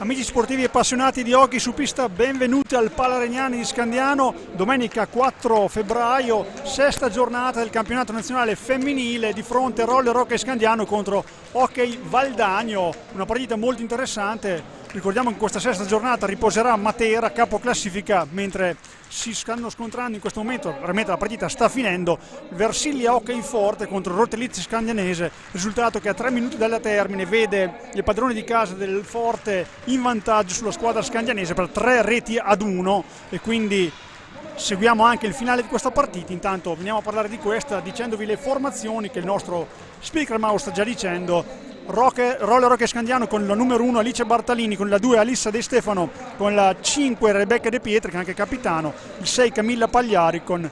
Amici sportivi e appassionati di hockey su pista, benvenuti al Pala Regnani di Scandiano. Domenica 4 febbraio, sesta giornata del campionato nazionale femminile, di fronte a Roller Hockey Scandiano contro Hockey Valdagno. Una partita molto interessante. Ricordiamo che in questa sesta giornata riposerà Matera, capo classifica, mentre si stanno scontrando in questo momento, veramente la partita sta finendo, Versilia Hockey Forte contro Rotelizzi Scandianese, risultato che a 3 minuti dalla termine vede il padrone di casa del Forte in vantaggio sulla squadra scandianese per 3-1, e quindi seguiamo anche il finale di questa partita. Intanto veniamo a parlare di questa dicendovi le formazioni che il nostro speaker Mau sta già dicendo. Roller Hockey Scandiano con la numero 1 Alice Bartalini, con la 2 Alissa De Stefano, con la 5 Rebecca De Pietri che è anche capitano, il 6 Camilla Pagliari, con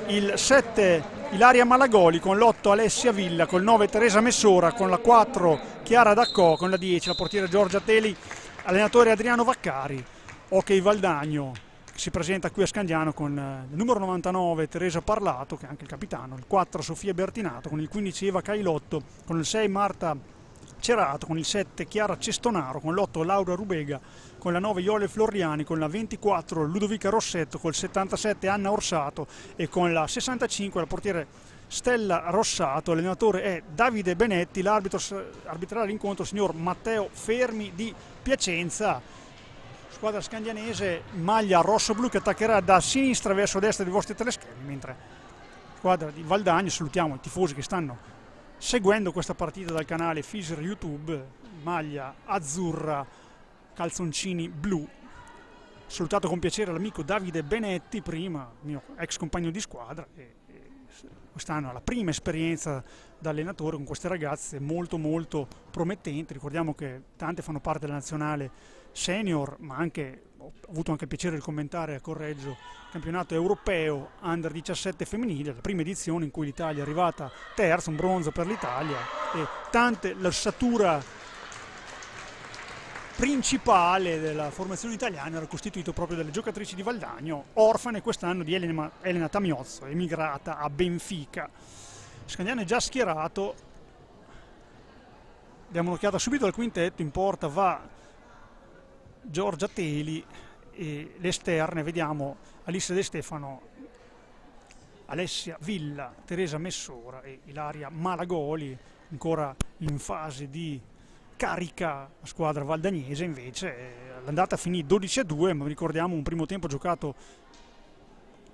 il 7 Ilaria Malagoli, con l'8 Alessia Villa, con il 9 Teresa Messora, con la 4 Chiara Daccò, con la 10 la portiera Giorgia Teli, allenatore Adriano Vaccari. Hockey Valdagno che si presenta qui a Scandiano con il numero 99 Teresa Parlato, che è anche il capitano, il 4 Sofia Bertinato, con il 15 Eva Cailotto, con il 6 Marta Cerato, con il 7 Chiara Cestonaro, con l'8 Laura Rubega, con la 9 Iole Floriani, con la 24 Ludovica Rossetto, col 77 Anna Orsato e con la 65 la portiere Stella Rossato. L'allenatore è Davide Benetti, l'arbitro arbitrerà l'incontro signor Matteo Fermi di Piacenza. Squadra scandianese, maglia rosso-blu che attaccherà da sinistra verso destra dei vostri teleschermi, mentre squadra di Valdagno, salutiamo i tifosi che stanno seguendo questa partita dal canale Fisher YouTube, maglia azzurra, calzoncini blu. Salutato con piacere l'amico Davide Benetti, prima mio ex compagno di squadra, e quest'anno ha la prima esperienza da allenatore con queste ragazze molto promettenti. Ricordiamo che tante fanno parte della nazionale senior, ma anche ho avuto anche il piacere di commentare a Correggio il campionato europeo Under 17 femminile, la prima edizione in cui l'Italia è arrivata terza, un bronzo per l'Italia, e tante l'ossatura principale della formazione italiana era costituito proprio dalle giocatrici di Valdagno, orfane quest'anno di Elena Tamiozzo, emigrata a Benfica. Scandiano è già schierato, diamo un'occhiata subito al quintetto. In porta va Giorgia Teli e le esterne vediamo Alissa De Stefano, Alessia Villa, Teresa Messora e Ilaria Malagoli, ancora in fase di carica la squadra valdagnese. Invece l'andata finì 12-2, ma ricordiamo un primo tempo giocato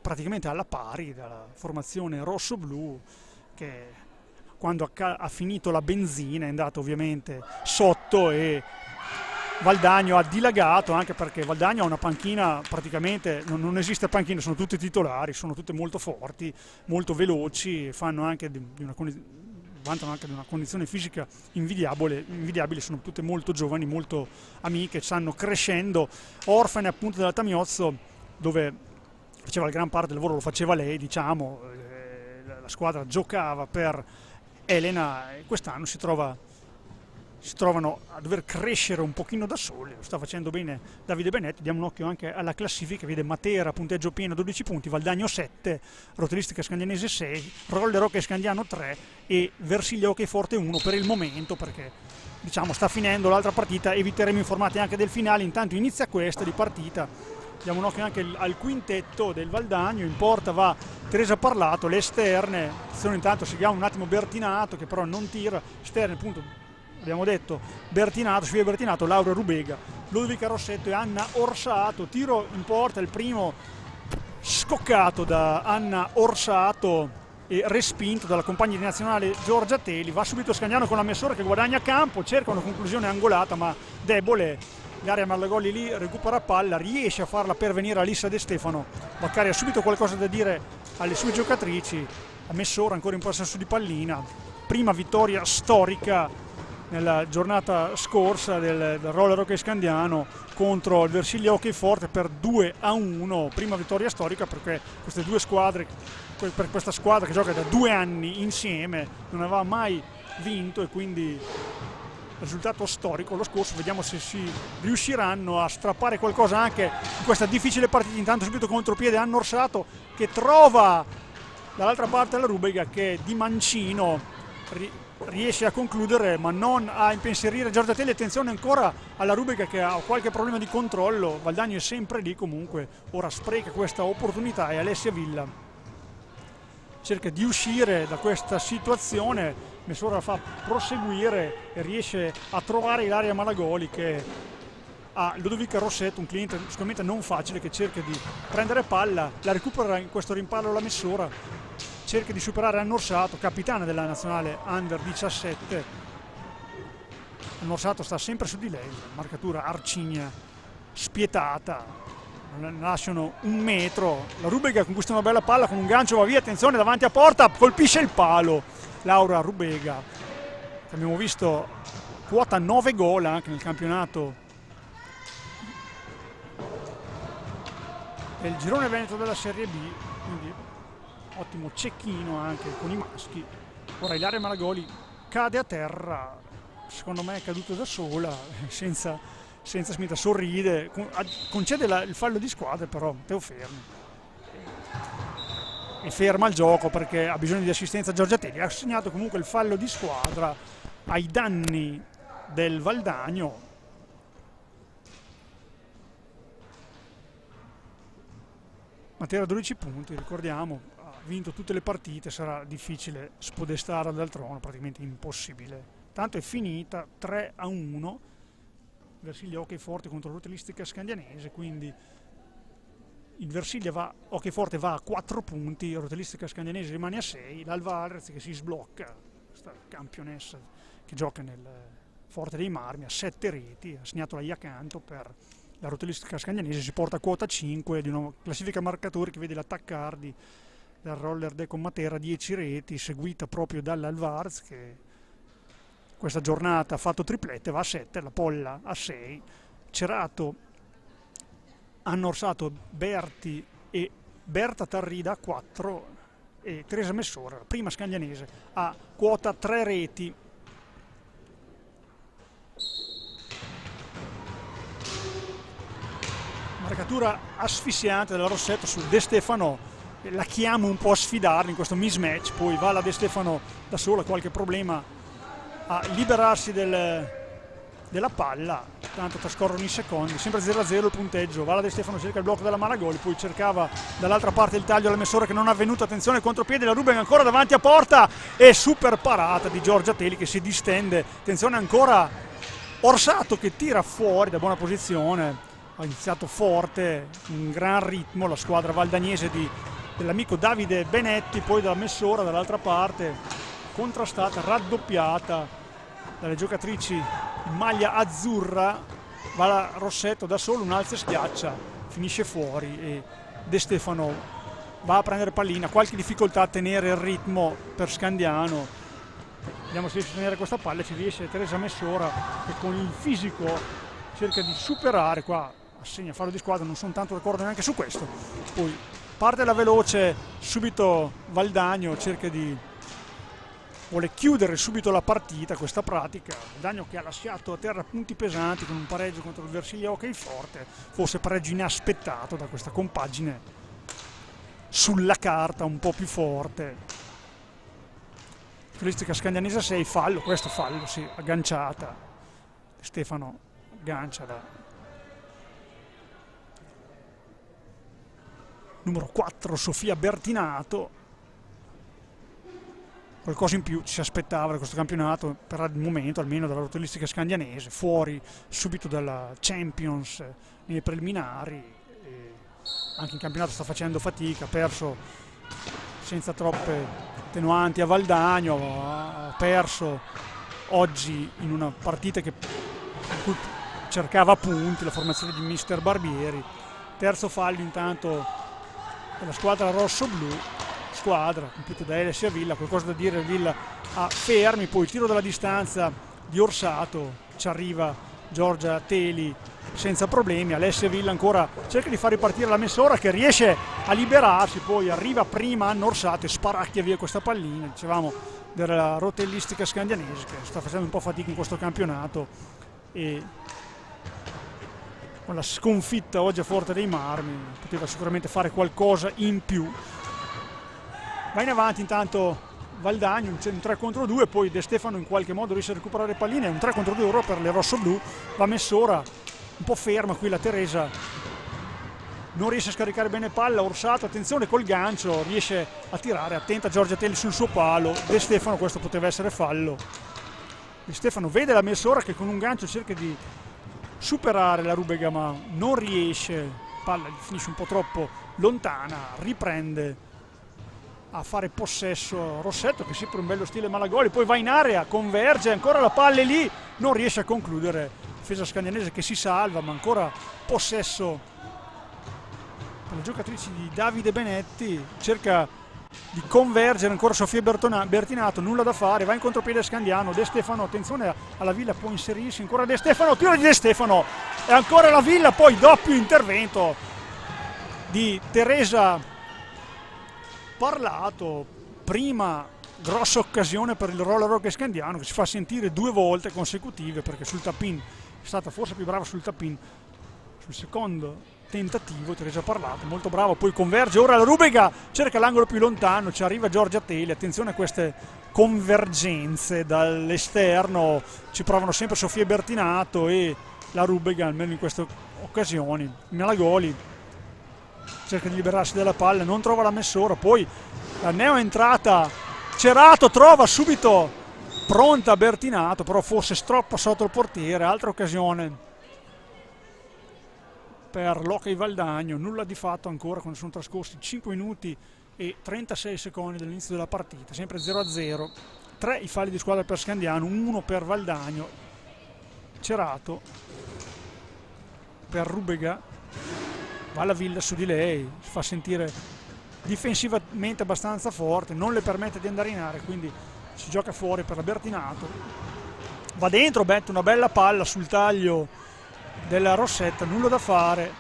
praticamente alla pari dalla formazione rosso-blu, che quando ha finito la benzina è andato ovviamente sotto e Valdagno ha dilagato, anche perché Valdagno ha una panchina praticamente, non esiste panchina, sono tutte titolari, sono tutte molto forti, molto veloci, vantano anche di una condizione fisica invidiabile, sono tutte molto giovani, molto amiche, stanno crescendo, orfane appunto della Tamiozzo, dove faceva la gran parte del lavoro, lo faceva lei, diciamo, la squadra giocava per Elena e quest'anno si trovano a dover crescere un pochino da soli. Lo sta facendo bene Davide Benetti. Diamo un occhio anche alla classifica, vede Matera punteggio pieno 12 punti, Valdagno 7, Rotelistica Scandianese 6, Roller Hockey Scandiano 3 e Versilia Hockey Forte 1 per il momento, perché diciamo sta finendo l'altra partita e vi terremo informati anche del finale. Intanto inizia questa di partita. Diamo un occhio anche al quintetto del Valdagno. In porta va Teresa Parlato, le esterne, intanto seguiamo un attimo Bertinato che però non tira, esterne appunto abbiamo detto Bertinato, Sofia Bertinato, Laura Rubega, Ludovica Rossetto e Anna Orsato. Tiro in porta, il primo scoccato da Anna Orsato e respinto dalla compagna di nazionale Giorgia Teli. Va subito Scandiano con la Messora che guadagna campo, cerca una conclusione angolata ma debole. Ilaria Malagoli lì recupera palla, riesce a farla pervenire a Alissa De Stefano. Vaccari ha subito qualcosa da dire alle sue giocatrici. La Messora ancora in possesso di pallina, prima vittoria storica nella giornata scorsa del Roller Hockey Scandiano contro il Versilia Hockey Forte per 2-1, prima vittoria storica perché queste due squadre, per questa squadra che gioca da 2 anni insieme, non aveva mai vinto, e quindi risultato storico lo scorso. Vediamo se si riusciranno a strappare qualcosa anche in questa difficile partita. Intanto subito contropiede Anna Orsato che trova dall'altra parte la Rubega, che di mancino riesce a concludere ma non a impensierire Giorgia Telli. Attenzione ancora alla Rubega che ha qualche problema di controllo, Valdagno è sempre lì comunque, ora spreca questa opportunità e Alessia Villa cerca di uscire da questa situazione. Messora la fa proseguire e riesce a trovare Ilaria Malagoli che ha Ludovica Rossetto, un cliente sicuramente non facile, che cerca di prendere palla, la recupera in questo rimpallo la Messora, cerca di superare Anna Orsato, capitana della nazionale Under 17. Anna Orsato sta sempre su di lei, marcatura arcigna spietata, lasciano un metro, la Rubega conquista una bella palla con un gancio, va via, attenzione davanti a porta, colpisce il palo Laura Rubega, che abbiamo visto quota 9 gol anche nel campionato del girone veneto della Serie B, quindi ottimo cecchino anche con i maschi. Ora Ilaria Malagoli cade a terra, secondo me è caduta da sola, senza smita, sorride, concede il fallo di squadra, però Teo fermi e ferma il gioco perché ha bisogno di assistenza. Giorgia Telli ha segnato comunque il fallo di squadra ai danni del Valdagno. Matera 12 punti, ricordiamo, ha vinto tutte le partite, sarà difficile spodestarla dal trono, praticamente impossibile. Tanto è finita 3-1 Versiglia Hockey Forte contro Rotellistica Scandianese, quindi il Versiglia Hockey Forte va a 4 punti, Rotellistica Scandianese rimane a 6, l'Alva Alrez che si sblocca, questa campionessa che gioca nel Forte dei Marmi, ha 7 reti, ha segnato la Iacanto per la Rotellistica Scandianese, si porta a quota 5 di una classifica marcatori che vede l'attaccardi del Roller Decon Matera 10 reti, seguita proprio dall'Alvarez che questa giornata ha fatto triplette, va a 7, la Polla a 6, Cerato, Anna Orsato, Berti e Berta Tarrida a 4 e Teresa Messora, la prima scandianese, a quota 3 reti. Marcatura asfissiante della Rossetto sul De Stefano, la chiamo un po' a sfidarli in questo mismatch, poi va la De Stefano da sola, qualche problema a liberarsi della palla, tanto trascorrono i secondi, sempre 0-0 il punteggio, va la De Stefano, cerca il blocco della Malagoli, poi cercava dall'altra parte il taglio alla Messora che non è avvenuto, attenzione contropiede, la Rubega ancora davanti a porta e super parata di Giorgia Telli che si distende, attenzione ancora Orsato che tira fuori da buona posizione. Ha iniziato forte, un gran ritmo la squadra valdagnese dell'amico Davide Benetti, poi dalla Messora dall'altra parte, contrastata, raddoppiata dalle giocatrici in maglia azzurra, va la Rossetto da solo, un alza e schiaccia, finisce fuori e De Stefano va a prendere pallina, qualche difficoltà a tenere il ritmo per Scandiano, vediamo se riesce a tenere questa palla, ci riesce Teresa Messora che con il fisico cerca di superare, qua assegna fallo di squadra, non sono tanto d'accordo neanche su questo, poi parte la veloce, subito Valdagno vuole chiudere subito la partita, questa pratica, Valdagno che ha lasciato a terra punti pesanti con un pareggio contro il Versiglia Hockey Forte, forse pareggio inaspettato da questa compagine sulla carta un po' più forte. Rotellistica Scandianese 6, fallo, questo fallo, sì, agganciata, Stefano aggancia da numero 4 Sofia Bertinato, qualcosa in più ci si aspettava da questo campionato per il momento, almeno dalla Rotellistica Scandianese, fuori subito dalla Champions nei preliminari, e anche in campionato sta facendo fatica, ha perso senza troppe attenuanti a Valdagno, ha perso oggi in una partita in cui cercava punti, la formazione di Mister Barbieri. Terzo fallo intanto della squadra rosso-blu, squadra compiuta da Alessia Villa, qualcosa da dire Villa a fermi, poi tiro dalla distanza di Orsato, ci arriva Giorgia Telli senza problemi, Alessia Villa ancora cerca di far ripartire la Messora che riesce a liberarsi, poi arriva prima Anna Orsato e sparacchia via questa pallina, dicevamo della Rotellistica Scandianese che sta facendo un po' fatica in questo campionato e con la sconfitta oggi a Forte dei Marmi poteva sicuramente fare qualcosa in più. Va in avanti intanto Valdagno, un 3 contro 2, poi De Stefano in qualche modo riesce a recuperare palline, un 3 contro 2 ora per le rossoblu, va Messora un po' ferma qui la Teresa, non riesce a scaricare bene palla, Orsato, attenzione col gancio, riesce a tirare, attenta Giorgia Telli sul suo palo, De Stefano, questo poteva essere fallo. De Stefano vede la Messora che con un gancio cerca di superare la Rubega ma non riesce, palla gli finisce un po' troppo lontana, riprende a fare possesso Rossetto che si per un bello stile Malagoli, poi va in area, converge, ancora la palla è lì, non riesce a concludere, difesa scandianese che si salva, ma ancora possesso per le giocatrici di Davide Benetti, cerca di convergere ancora Sofia Bertinato, nulla da fare, va in contropiede Scandiano, De Stefano, attenzione alla Villa, può inserirsi, ancora De Stefano, tiro di De Stefano, e ancora la Villa, poi doppio intervento di Teresa Parlato, prima grossa occasione per il Roller Hockey Scandiano che si fa sentire 2 volte consecutive perché sul tap-in è stata forse più brava sul tap-in, sul secondo tentativo Teresa Parlato, molto bravo, poi converge, ora la Rubega cerca l'angolo più lontano, ci arriva Giorgia Teli, attenzione a queste convergenze dall'esterno, ci provano sempre Sofia Bertinato e la Rubega, almeno in queste occasioni. Malagoli cerca di liberarsi della palla, non trova la Messora, poi la neo entrata Cerato trova subito pronta Bertinato, però forse troppo sotto il portiere, altra occasione per l'Hockey Valdagno, nulla di fatto ancora quando sono trascorsi 5 minuti e 36 secondi dall'inizio della partita, sempre 0-0, 3 i falli di squadra per Scandiano, 1 per Valdagno, Cerato per Rubega, va la Villa su di lei, si fa sentire difensivamente abbastanza forte, non le permette di andare in area, quindi si gioca fuori per la Bertinato, va dentro, mette una bella palla sul taglio della Rossetta, nulla da fare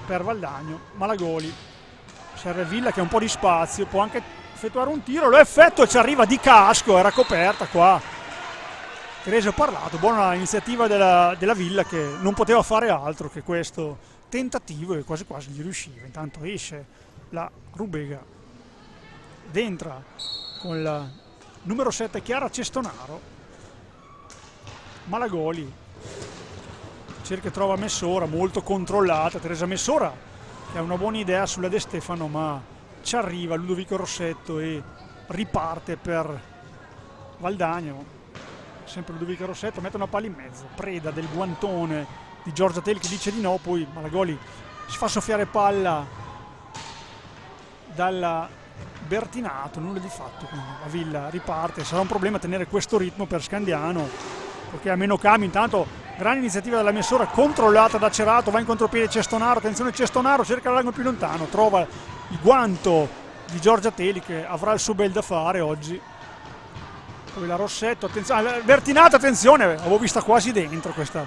per Valdagno, Malagoli, serve Villa che ha un po' di spazio, può anche effettuare un tiro, lo effettua e ci arriva di casco, era coperta qua. Teresa ha parlato, buona iniziativa della Villa che non poteva fare altro che questo tentativo e quasi quasi gli riusciva. Intanto esce la Rubega ed entra con la numero 7 Chiara Cestonaro, Malagoli cerca e trova Messora, molto controllata Teresa Messora che ha una buona idea sulla De Stefano ma ci arriva Ludovico Rossetto e riparte per Valdagno, sempre Ludovico Rossetto, mette una palla in mezzo, preda del guantone di Giorgia Teli che dice di no, poi Malagoli si fa soffiare palla dalla Bertinato, nulla di fatto, quindi la Villa riparte, sarà un problema tenere questo ritmo per Scandiano perché ha meno cambio. Intanto grande iniziativa della Messora controllata da Cerato, va in contropiede Cestonaro, attenzione Cestonaro, cerca l'angolo più lontano, trova il guanto di Giorgia Teli che avrà il suo bel da fare oggi. Poi la Rossetto, attenzione, Bertinato, attenzione, avevo vista quasi dentro questa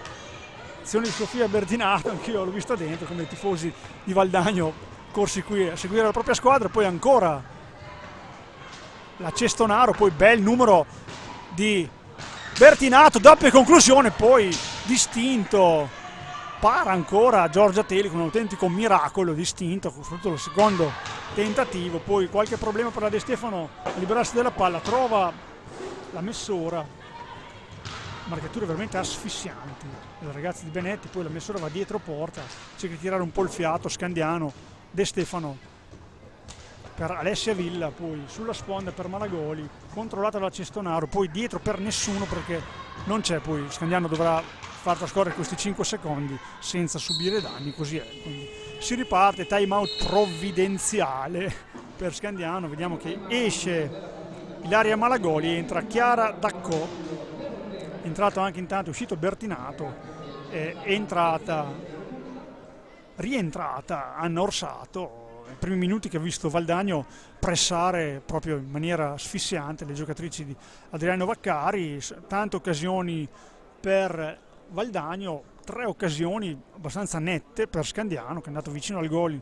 azione di Sofia Bertinato, anch'io l'ho vista dentro, come i tifosi di Valdagno corsi qui a seguire la propria squadra, poi ancora la Cestonaro, poi bel numero di Bertinato, doppia conclusione, poi distinto, para ancora Giorgia Teli con un autentico miracolo, distinto, soprattutto il secondo tentativo, poi qualche problema per la De Stefano a liberarsi della palla, trova la Messora, marcature veramente asfissianti dei ragazzi di Benetti, poi la Messora va dietro porta, cerca di tirare un po' il fiato Scandiano, De Stefano per Alessia Villa, poi sulla sponda per Malagoli, controllata da Cestonaro, poi dietro per nessuno perché non c'è, poi Scandiano dovrà far trascorrere questi 5 secondi senza subire danni, così è, quindi si riparte, time out provvidenziale per Scandiano, vediamo che esce Ilaria Malagoli, entra Chiara Daccò, è entrato anche intanto, è uscito Bertinato, è rientrata Anna Orsato, nei primi minuti che ha visto Valdagno pressare proprio in maniera asfissiante le giocatrici di Adriano Vaccari, tante occasioni per Valdagno, 3 occasioni abbastanza nette per Scandiano che è andato vicino al gol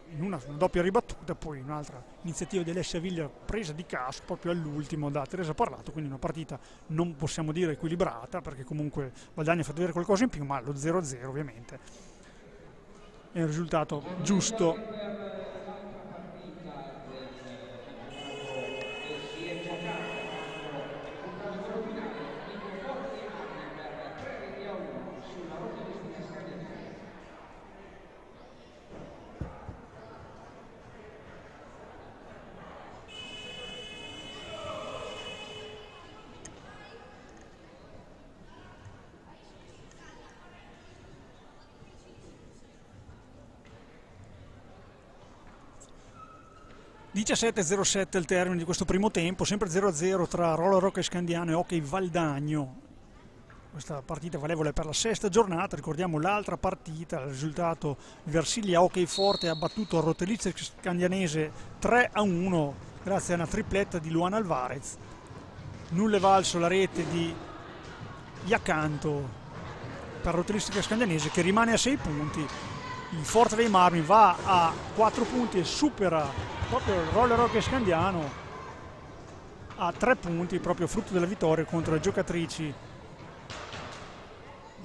in una doppia ribattuta, poi un'altra iniziativa di Alessia Villa presa di casco proprio all'ultimo da Teresa Parlato, quindi una partita non possiamo dire equilibrata perché comunque Valdagno ha fatto vedere qualcosa in più, ma lo 0-0 ovviamente è un risultato giusto. 17:07 il termine di questo primo tempo, sempre 0-0 tra Roller Rocca Scandiano e Hockey Valdagno. Questa partita valevole per la sesta giornata. Ricordiamo l'altra partita, il risultato: Versilia Hockey Forte ha battuto Rotellizia Scandianese 3-1 grazie a una tripletta di Luan Alvarez. Nulla è valso la rete di Iacanto per Rotellizia Scandianese, che rimane a 6 punti. Il Forte dei Marmi va a 4 punti e supera proprio il Roller Hockey Scandiano a 3 punti, proprio frutto della vittoria contro le giocatrici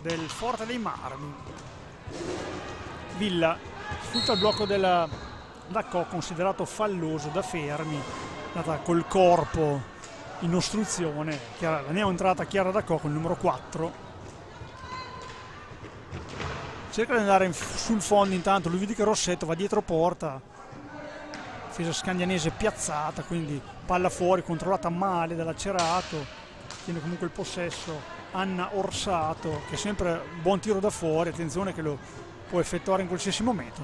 del Forte dei Marmi. Villa sfrutta il blocco della Dacco, considerato falloso da Fermi, data col corpo in ostruzione. La neoentrata Chiara Dacco con il numero 4 cerca di andare sul fondo, intanto Ludovica Rossetto va dietro porta, difesa scandianese piazzata, quindi palla fuori, controllata male dalla Cerato, tiene comunque il possesso Anna Orsato, che è sempre un buon tiro da fuori, attenzione che lo può effettuare in qualsiasi momento.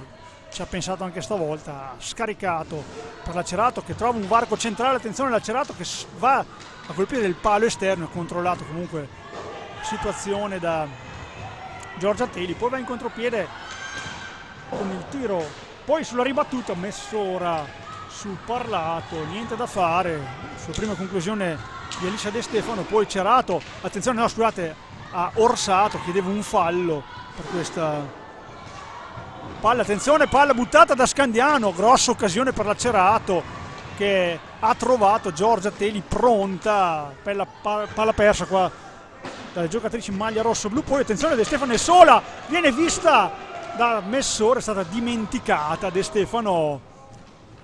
Ci ha pensato anche stavolta, ha scaricato per la Cerato che trova un varco centrale, attenzione la Cerato che va a colpire il palo esterno, controllato comunque situazione da Giorgia Teli, poi va in contropiede con il tiro, poi sulla ribattuta Messora sul parlato, niente da fare, sulla prima conclusione di Alicia De Stefano, poi Cerato, attenzione, no scusate, a Orsato, chiedeva un fallo per questa palla, attenzione, palla buttata da Scandiano, grossa occasione per la Cerato che ha trovato Giorgia Teli pronta per la palla persa qua dalle giocatrici in maglia rosso-blu. Poi attenzione, De Stefano è sola, viene vista da Messora, è stata dimenticata De Stefano,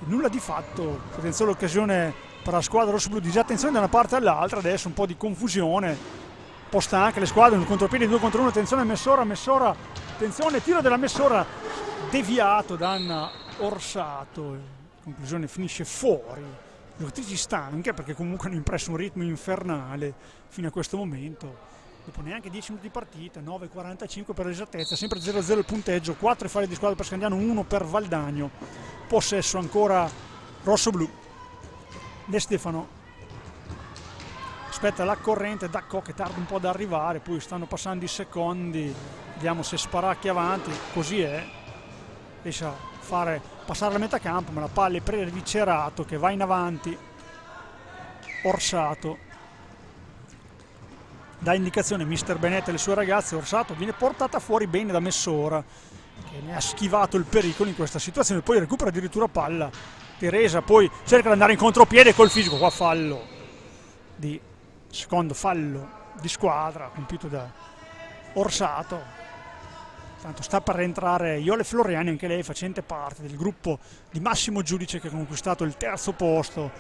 nulla di fatto. Attenzione all'occasione per la squadra rosso-blu, disattenzione da una parte all'altra, adesso un po' di confusione, un po' stanche le squadre, un contropiede 2 contro 1, attenzione Messora, attenzione, tiro della Messora deviato da Anna Orsato, conclusione finisce fuori. Giocatrici stanche perché comunque hanno impresso un ritmo infernale fino a questo momento, dopo neanche 10 minuti di partita, 9:45 per l'esattezza, sempre 0-0 il punteggio, 4 falli di squadra per Scandiano, 1 per Valdagno, possesso ancora rosso-blu. De Stefano aspetta la corrente, Dacco che tarda un po' ad arrivare, poi stanno passando i secondi, vediamo se sparacchia avanti, così è, riesce a fare passare la metà campo, ma la palla è presa di Cerato che va in avanti. Orsato dà indicazione mister Benetti alle sue ragazze, Orsato viene portata fuori bene da Messora che ne ha schivato il pericolo in questa situazione, poi recupera addirittura palla Teresa, poi cerca di andare in contropiede col fisico, qua secondo fallo di squadra compiuto da Orsato. Tanto sta per rientrare Iole Floriani, anche lei facente parte del gruppo di Massimo Giudice che ha conquistato il 3° posto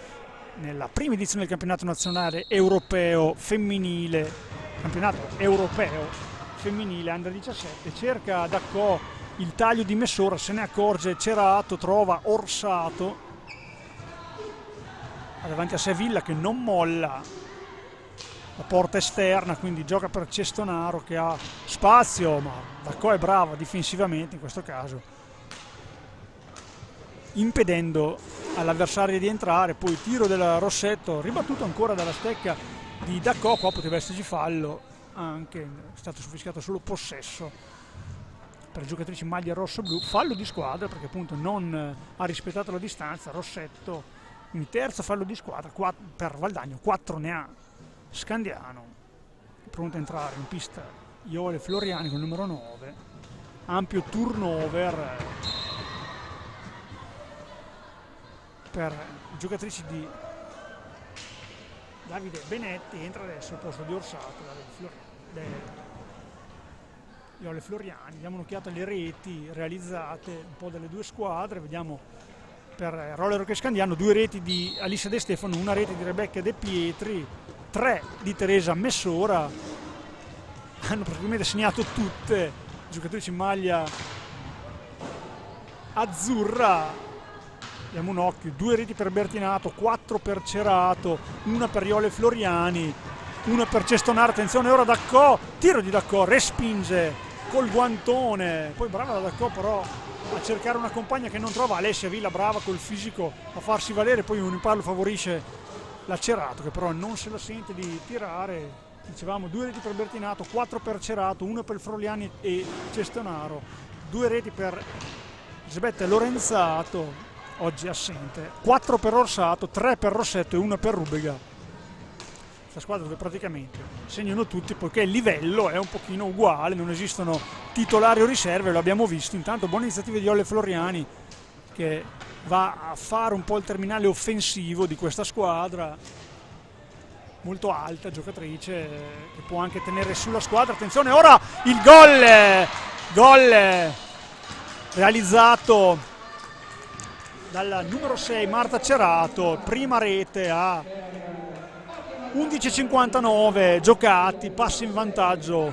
nella prima edizione del campionato nazionale europeo femminile, campionato europeo femminile under 17. Cerca Dacco il taglio di Messora, se ne accorge Cerato, trova Orsato, davanti a sé Villa che non molla la porta esterna, quindi gioca per Cestonaro che ha spazio, ma Dacco è brava difensivamente in questo caso, impedendo all'avversario di entrare. Poi tiro del Rossetto ribattuto ancora dalla stecca di Dacco, qua poteva esserci fallo, anche è stato sufficiato solo possesso per le giocatrici in maglia rosso-blu, fallo di squadra perché appunto non ha rispettato la distanza Rossetto, quindi terzo fallo di squadra per Valdagno, 4 ne ha Scandiano. Pronto a entrare in pista Iole Floriani con il numero 9, ampio turnover per giocatrici di Davide Benetti, entra adesso al posto di Orsato Iole Floriani. Diamo un'occhiata alle reti realizzate un po' dalle due squadre, vediamo per Roller Hockey Scandiano 2 reti di Alicia De Stefano, 1 rete di Rebecca De Pietri, 3 di Teresa Messora, hanno praticamente segnato tutte le giocatrici in maglia azzurra. Diamo un occhio, 2 reti per Bertinato, 4 per Cerato, 1 per Iole Floriani, 1 per Cestonaro, attenzione ora Dacco, tiro di Dacco, respinge col guantone, poi brava la Dacco però a cercare una compagna che non trova. Alessia Villa brava col fisico a farsi valere, poi un rimpallo favorisce la Cerato, che però non se la sente di tirare. Dicevamo 2 reti per Bertinato, 4 per Cerato, 1 per Floriani e Cestonaro, 2 reti per Elisabetta Lorenzato, oggi assente, 4 per Orsato, 3 per Rossetto e 1 per Rubega. Questa squadra dove praticamente segnano tutti, poiché il livello è un pochino uguale, non esistono titolari o riserve, lo abbiamo visto. Intanto buone iniziative di Olle Floriani, che va a fare un po' il terminale offensivo di questa squadra, molto alta giocatrice, che può anche tenere sulla squadra. Attenzione, ora il gol realizzato dalla numero 6 Marta Cerato, prima rete a 11:59 giocati, passa in vantaggio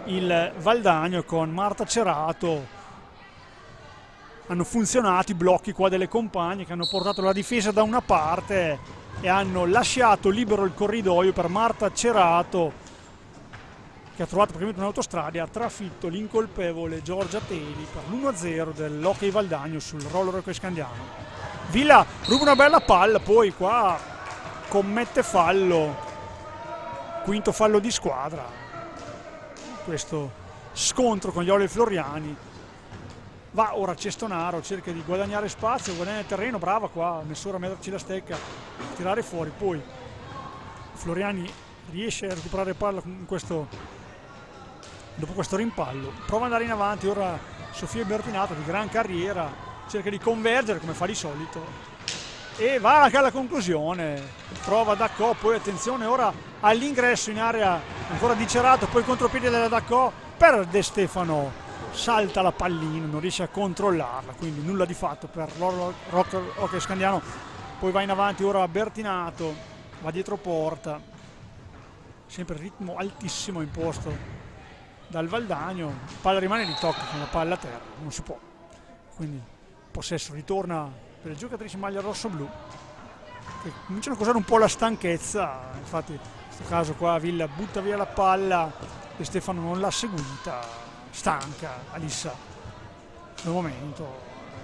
il Valdagno con Marta Cerato. Hanno funzionato i blocchi qua delle compagne che hanno portato la difesa da una parte e hanno lasciato libero il corridoio per Marta Cerato, che ha trovato praticamente un'autostrada e ha trafitto l'incolpevole Giorgia Teli per l'1-0 dell'Hockey Valdagno sul Roller Hockey Scandiano. Villa ruba una bella palla, poi qua commette fallo, quinto fallo di squadra. Questo scontro con gli Olle Floriani. Va ora Cestonaro, cerca di guadagnare spazio, guadagna il terreno, brava qua, Messora a metterci la stecca, tirare fuori, poi Floriani riesce a recuperare palla dopo questo rimpallo, prova ad andare in avanti, ora Sofia Bertinato di gran carriera, cerca di convergere come fa di solito e va anche alla conclusione, trova Dacco, poi attenzione ora all'ingresso in area ancora di Cerato, poi il contropiede della Dacco per De Stefano. Salta la pallina, non riesce a controllarla, quindi nulla di fatto per l'Hockey Scandiano. Poi va in avanti ora Bertinato, va dietro porta, sempre ritmo altissimo imposto dal Valdagno, la palla rimane di tocco con la palla a terra, non si può, quindi possesso ritorna per le giocatrici maglia rosso-blu che cominciano a causare un po' la stanchezza. Infatti in questo caso qua Villa butta via la palla e Stefano non l'ha seguita, stanca Alissa nel momento,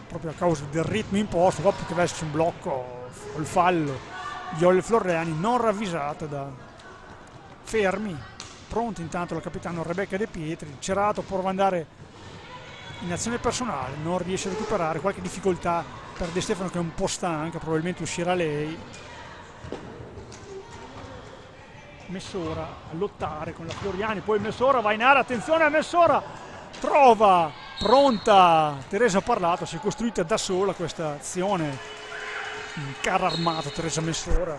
proprio a causa del ritmo imposto, dopo che veste un blocco col fallo di Olle Floriani, non ravvisata da Fermi. Pronta intanto la capitano Rebecca De Pietri. Cerato prova ad andare in azione personale, non riesce a recuperare, qualche difficoltà per De Stefano che è un po' stanca, probabilmente uscirà lei. Messora a lottare con la Floriani, poi Messora va in area, attenzione a Messora, trova, pronta Teresa Parlato, si è costruita da sola questa azione, un carro armato Teresa Messora,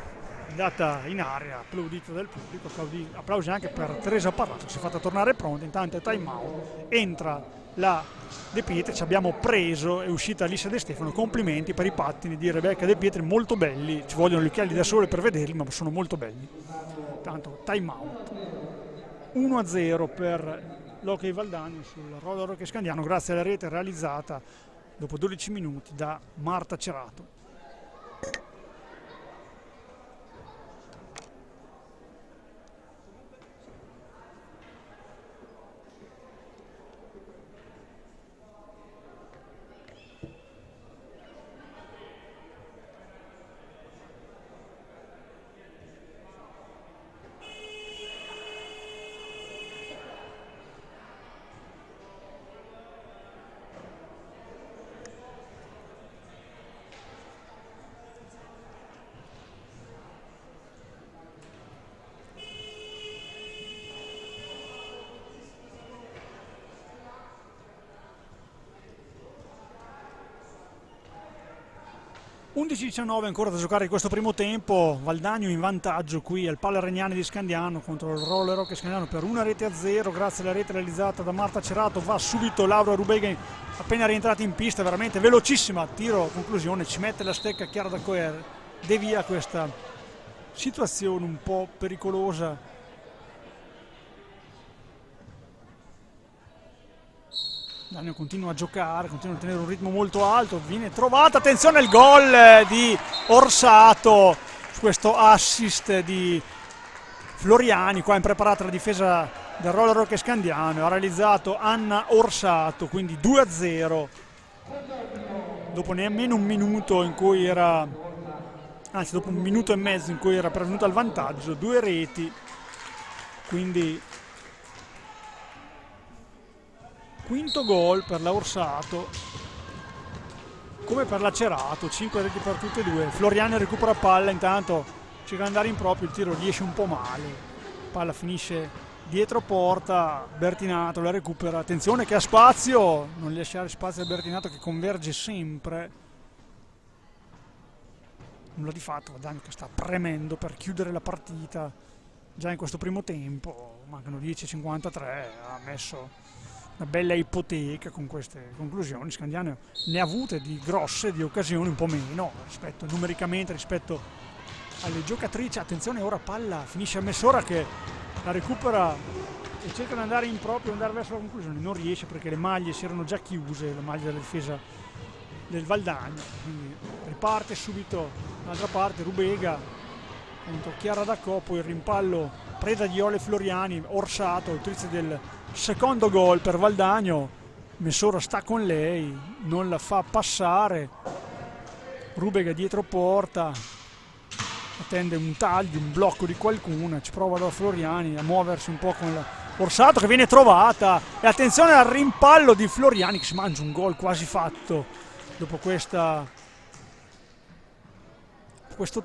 è andata in area, applaudita dal pubblico, applausi anche per Teresa Parlato che si è fatta tornare pronta. Intanto è time out, entra la De Pietri, ci abbiamo preso, è uscita Alissa De Stefano, complimenti per i pattini di Rebecca De Pietri, molto belli, ci vogliono gli occhiali da sole per vederli, ma sono molto belli. Tanto time out, 1-0 per l'Hockey Valdagno sul Roller Hockey Scandiano grazie alla rete realizzata dopo 12 minuti da Marta Cerato. (11:19) ancora da giocare in questo primo tempo. Valdagno in vantaggio qui al Palla Regnani di Scandiano contro il Roller Hockey Scandiano per 1-0 grazie alla rete realizzata da Marta Cerato. Va subito Laura Rubega appena rientrata in pista, veramente velocissima, tiro conclusione, ci mette la stecca Chiara da Coer, devia questa situazione un po' pericolosa. Daniel continua a giocare, continua a tenere un ritmo molto alto, viene trovata, attenzione al gol di Orsato, questo assist di Floriani, qua impreparata la difesa del Roller Hockey Scandiano, ha realizzato Anna Orsato, quindi 2-0 dopo nemmeno un minuto in cui era, anzi dopo un minuto e mezzo in cui era pervenuto al vantaggio, 2 reti, quindi quinto gol per la Orsato, come per la Cerato, 5 reti per tutte e due. Floriani recupera palla, intanto cerca di andare in proprio, il tiro riesce un po' male, palla finisce dietro porta, Bertinato la recupera, attenzione che ha spazio, non lasciare spazio a Bertinato che converge sempre, nulla di fatto, Guadagno che sta premendo per chiudere la partita già in questo primo tempo, mancano 10:53, ha messo una bella ipoteca con queste conclusioni. Scandiano ne ha avute di grosse, di occasioni un po' meno rispetto numericamente rispetto alle giocatrici. Attenzione, ora palla finisce a Messora che la recupera e cerca di andare in proprio, andare verso la conclusione, non riesce perché le maglie si erano già chiuse, le maglie della difesa del Valdagno, quindi riparte subito dall'altra parte Rubega contro Chiara D'Accò, poi il rimpallo preda di Iole Floriani, Orsato, autrice del secondo gol per Valdagno, Messora sta con lei, non la fa passare, Rubega dietro porta, attende un taglio, un blocco di qualcuno, ci prova da Floriani a muoversi un po' con la Orsato che viene trovata e attenzione al rimpallo di Floriani che si mangia un gol quasi fatto dopo questo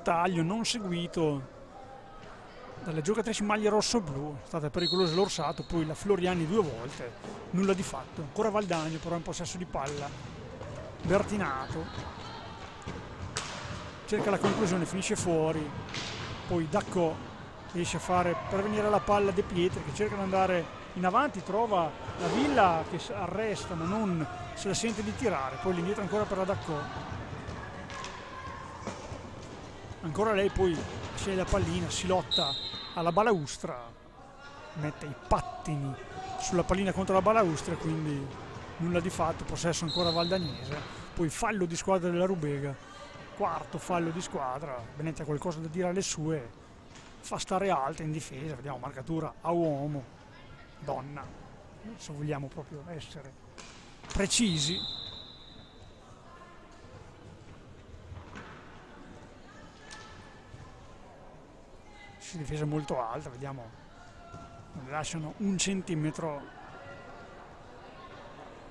taglio non seguito dalle giocatrici maglie rosso-blu. È stata pericolosa l'Orsato, poi la Floriani 2 volte, nulla di fatto, ancora Valdagno però in possesso di palla, Bertinato cerca la conclusione, finisce fuori, poi D'Accò riesce a fare pervenire la palla De Pietri che cerca di andare in avanti, trova la Villa che arresta ma non se la sente di tirare, poi l'indietro ancora per la D'Accò, ancora lei, poi sceglie la pallina, si lotta alla balaustra, mette i pattini sulla pallina contro la balaustra, quindi nulla di fatto, possesso ancora valdagnese, poi fallo di squadra della Rubega, quarto fallo di squadra, Benetti ha qualcosa da dire alle sue, fa stare alta in difesa, vediamo marcatura a uomo, donna, se vogliamo proprio essere precisi. Si difesa molto alta, vediamo, non le lasciano un centimetro.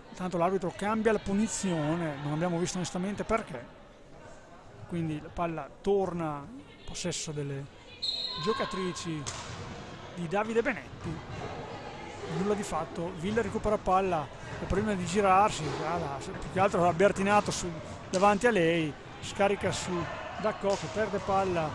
Intanto l'arbitro cambia la punizione, non abbiamo visto onestamente perché. Quindi la palla torna in possesso delle giocatrici di Davide Benetti, nulla di fatto, Villa recupera palla e prima di girarsi, più che altro ha Bertinato davanti a lei, scarica su D'Accò che perde palla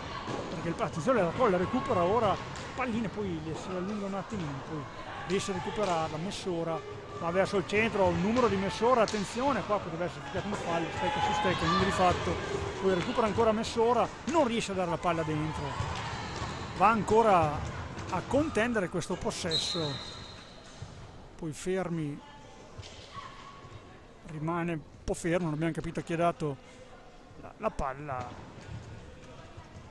perché attenzione, D'Accò la recupera ora palline, poi si allunga un attimino, poi riesce a recuperarla, Messora va verso il centro, il numero di Messora, attenzione, qua potrebbe essere applicato un fallo, stecca su stecca, nulla di fatto, poi recupera ancora Messora, non riesce a dare la palla dentro, va ancora a contendere questo possesso, poi Fermi rimane un po' fermo, non abbiamo capito chi ha dato la palla,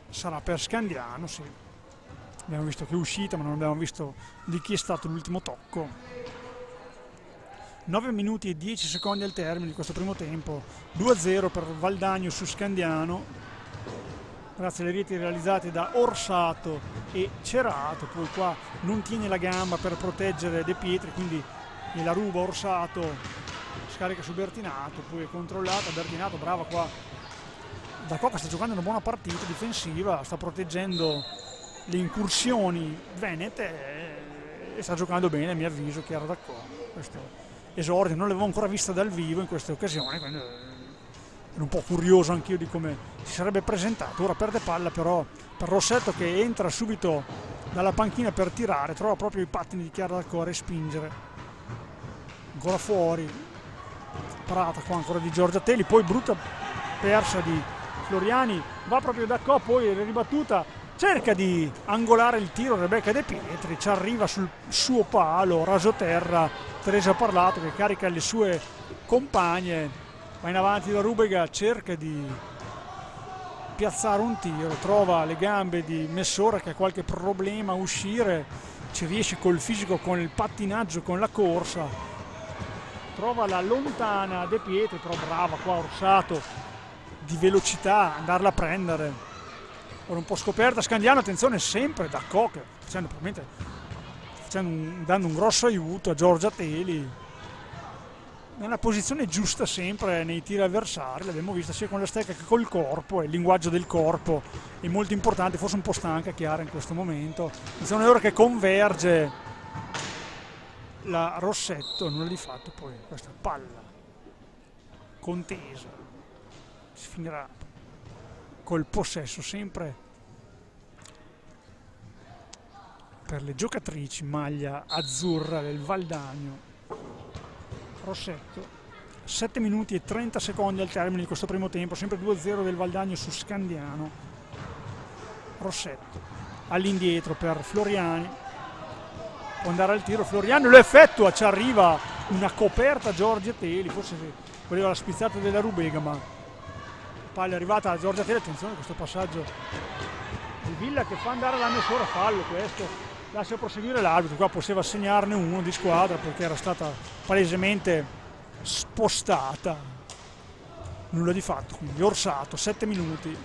sarà per Scandiano, sì, abbiamo visto che è uscita ma non abbiamo visto di chi è stato l'ultimo tocco. 9 minuti e 10 secondi al termine di questo primo tempo, 2-0 per Valdagno su Scandiano, grazie alle reti realizzate da Orsato e Cerato, poi qua non tiene la gamba per proteggere De Pietri, quindi gliela ruba Orsato, scarica su Bertinato, poi è controllata, Bertinato brava qua, D'Accò che sta giocando una buona partita difensiva, sta proteggendo le incursioni venete e sta giocando bene a mio avviso Chiara D'Accò. Questo esordio non l'avevo ancora vista dal vivo in queste occasioni, quindi ero un po' curioso anch'io di come si sarebbe presentato. Ora perde palla però per Rossetto che entra subito dalla panchina per tirare, trova proprio i pattini di Chiara D'Accò a respingere, ancora fuori, parata qua ancora di Giorgia Teli, poi brutta persa di Floriani, va proprio D'Accò, poi ribattuta, cerca di angolare il tiro Rebecca De Pietri, ci arriva sul suo palo, rasoterra Teresa Parlato che carica le sue compagne, va in avanti da Rubega, cerca di piazzare un tiro, trova le gambe di Messora che ha qualche problema a uscire, ci riesce col fisico, con il pattinaggio, con la corsa, trova la lontana De Pietri, però brava qua Orsato di velocità, andarla a prendere. Ora un po' scoperta Scandiano, attenzione sempre da Cocker, dando un grosso aiuto a Giorgia Teli nella posizione giusta sempre nei tiri avversari. L'abbiamo vista sia con la stecca che col corpo, e il linguaggio del corpo è molto importante, forse un po' stanca Chiara in questo momento. Attenzione ora che converge la Rossetto, nulla di fatto, poi questa palla contesa si finirà col possesso sempre per le giocatrici maglia azzurra del Valdagno. Rossetto, 7 minuti e 30 secondi al termine di questo primo tempo, sempre 2-0 del Valdagno su Scandiano. Rossetto all'indietro per Floriani, può andare al tiro Floriani, lo effettua, ci arriva una coperta Giorgia Teli, forse voleva la spizzata della Rubega, ma la palla è arrivata a Giorgia Teli. Attenzione a questo passaggio di Villa che fa andare la Messora, fallo questo, lascia proseguire l'arbitro. Qua poteva segnarne uno di squadra perché era stata palesemente spostata. Nulla di fatto, quindi Orsato, 7 minuti,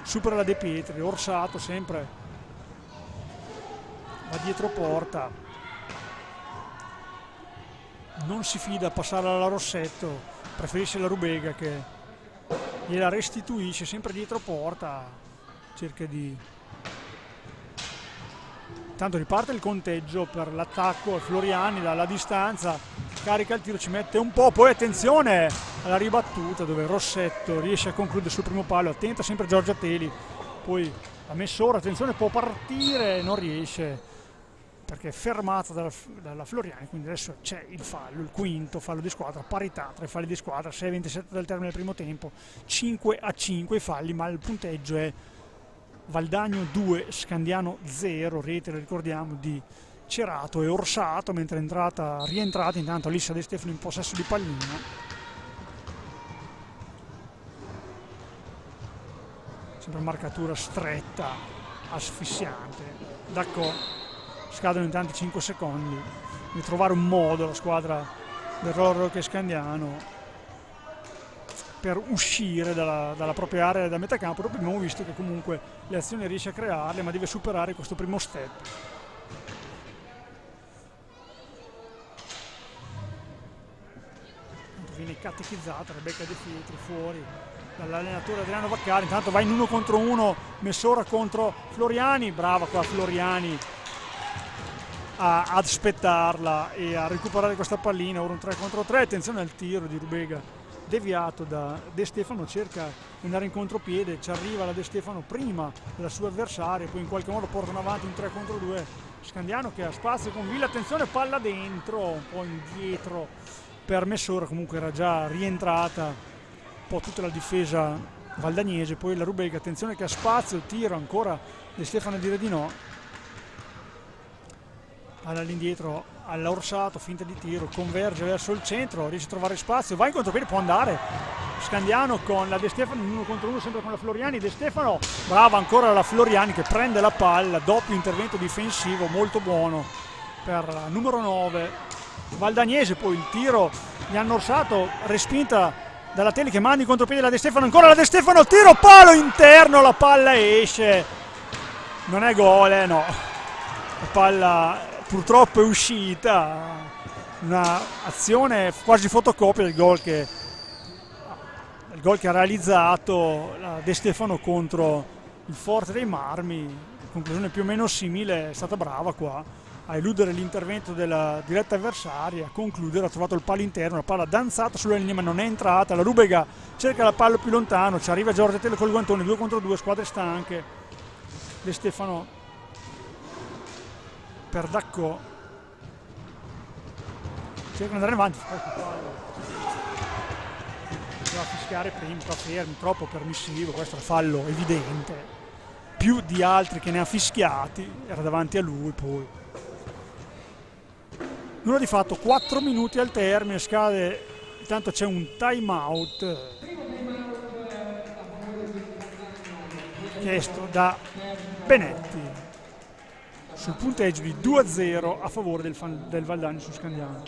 supera la De Pietri, Orsato sempre va dietro porta, non si fida a passare alla Rossetto, preferisce la Rubega che gliela restituisce sempre dietro porta, cerca di... Tanto riparte il conteggio per l'attacco, Floriani dalla distanza carica il tiro, ci mette un po', poi attenzione alla ribattuta dove Rossetto riesce a concludere sul primo palo, attenta sempre Giorgia Teli, poi la Messora, attenzione, può partire, non riesce perché è fermata dalla Floriani, quindi adesso c'è il fallo, il quinto fallo di squadra, parità tra i falli di squadra, 6-27 dal termine del primo tempo, 5-5 i falli, ma il punteggio è Valdagno 2, Scandiano 0, rete, ricordiamo, di Cerato e Orsato, mentre è rientrata intanto Alissa De Stefano in possesso di pallina. Sempre marcatura stretta, asfissiante. D'accordo, scadono intanto 5 secondi di trovare un modo la squadra del Rollo che Scandiano per uscire dalla propria area da metà campo. Dopo abbiamo visto che comunque le azioni riesce a crearle, ma deve superare questo primo step. Viene catechizzata Rebecca De Pietri fuori dall'allenatore Adriano Vaccari, intanto va in 1 contro 1 Messora contro Floriani, brava qua Floriani ad aspettarla e a recuperare questa pallina. Ora un 3 contro 3, attenzione al tiro di Rubega deviato da De Stefano, cerca di andare in contropiede, ci arriva la De Stefano prima della sua avversaria, poi in qualche modo portano avanti un 3 contro 2 Scandiano che ha spazio con Villa, attenzione palla dentro, un po' indietro per Messora, comunque era già rientrata un po' tutta la difesa valdagnese, poi la Rubega, attenzione che ha spazio, tiro ancora De Stefano a dire di no, palla all'indietro all'Orsato, finta di tiro, converge verso il centro, riesce a trovare spazio, va in contropiede, può andare Scandiano con la De Stefano in 1 contro 1 sempre con la Floriani. De Stefano, brava ancora la Floriani che prende la palla, doppio intervento difensivo molto buono per la numero 9 valdagnese. Poi il tiro di Orsato, respinta dalla Teli che manda in contropiede la De Stefano, ancora la De Stefano, tiro palo interno, la palla esce, non è gol, no, la palla purtroppo è uscita, una azione quasi fotocopia del gol che ha realizzato la De Stefano contro il Forte dei Marmi. Conclusione più o meno simile, è stata brava qua a eludere l'intervento della diretta avversaria, a concludere, ha trovato il palo interno, la palla danzata sulla linea ma non è entrata, la Rubega cerca la palla più lontano, ci arriva Giorgia Teli col guantone, 2 contro 2, squadre stanche. De Stefano per Dacco, cerca di andare avanti, doveva fischiare prima, qua fermi, troppo permissivo, questo è un fallo evidente, più di altri che ne ha fischiati, era davanti a lui. Poi nulla di fatto, 4 minuti al termine, scade, intanto c'è un time out chiesto da Benetti sul punteggio di 2-0 a favore del Valdagno su Scandiano.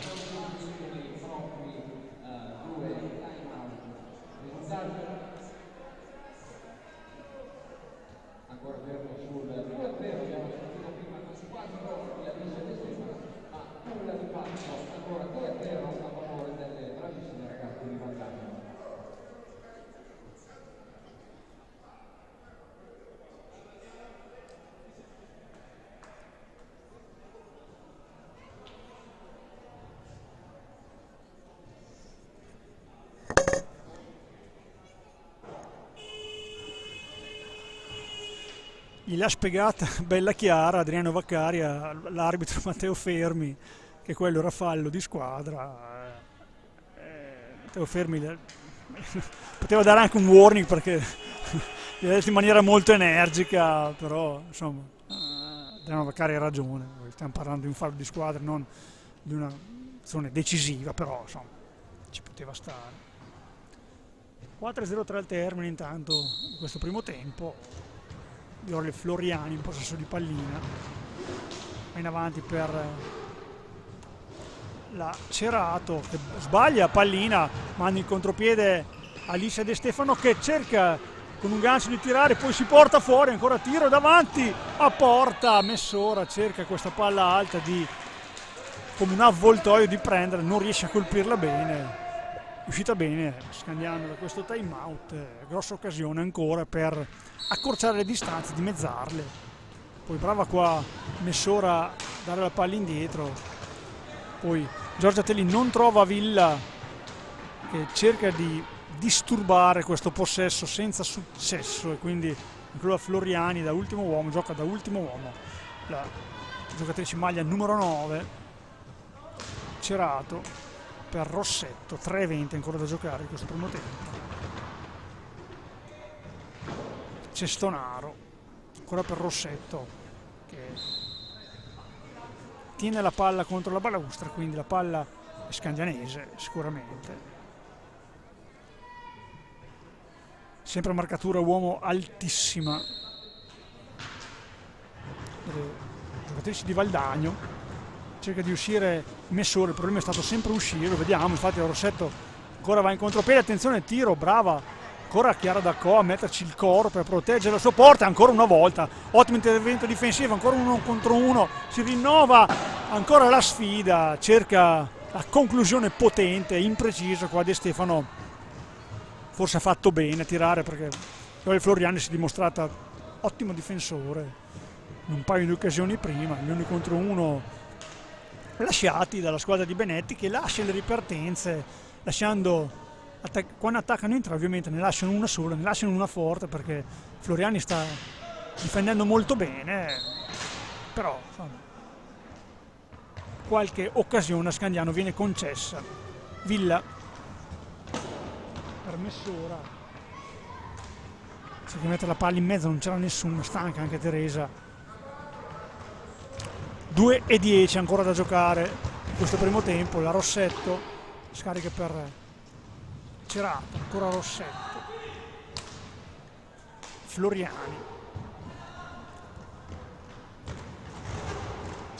gliel'ha spiegata bella chiara Adriano Vaccari all'arbitro Matteo Fermi, che quello era fallo di squadra. Matteo Fermi poteva dare anche un warning perché gli ha detto in maniera molto energica, però insomma Adriano Vaccari ha ragione, stiamo parlando di un fallo di squadra, non di una azione decisiva, però insomma ci poteva stare. 4-0-3 al termine intanto in questo primo tempo. Viole Floriani in possesso di pallina, va in avanti per la Cerato che sbaglia pallina, manda in contropiede Alice De Stefano che cerca con un gancio di tirare, poi si porta fuori, ancora tiro davanti a porta. Messora cerca questa palla alta come un avvoltoio di prendere, non riesce a colpirla bene. Uscita bene Scandiano da questo time out, grossa occasione ancora per accorciare le distanze, dimezzarle. Poi brava qua Messora a dare la palla indietro, poi Giorgiatelli non trova Villa che cerca di disturbare questo possesso senza successo, e quindi include Floriani da ultimo uomo, gioca da ultimo uomo la giocatrice maglia numero 9 Cerato per Rossetto. 3:20 ancora da giocare in questo primo tempo. Cestonaro ancora per Rossetto che tiene la palla contro la balaustra, quindi la palla è scandianese sicuramente. Sempre marcatura uomo altissima delle giocatrici di Valdagno. Cerca di uscire Messore, il problema è stato sempre uscire, lo vediamo, infatti Rossetto ancora va in contropiede, attenzione, tiro, brava, ancora Chiara D'Acco a metterci il coro per proteggere la sua porta, ancora una volta, ottimo intervento difensivo, ancora 1-contro-1, si rinnova ancora la sfida, cerca la conclusione potente, imprecisa qua De Stefano, forse ha fatto bene a tirare perché Floriani si è dimostrata ottimo difensore, in un paio di occasioni prima, gli 1-contro-1 lasciati dalla squadra di Benetti che lascia le ripartenze, lasciando quando attaccano in tre ovviamente ne lasciano una sola, ne lasciano una forte perché Floriani sta difendendo molto bene, però insomma, qualche occasione a Scandiano viene concessa. Villa per Messora, c'è che mette la palla in mezzo, non c'era nessuno, stanca anche Teresa. 2:10 ancora da giocare in questo primo tempo. La Rossetto scarica per Cerato, ancora Rossetto, Floriani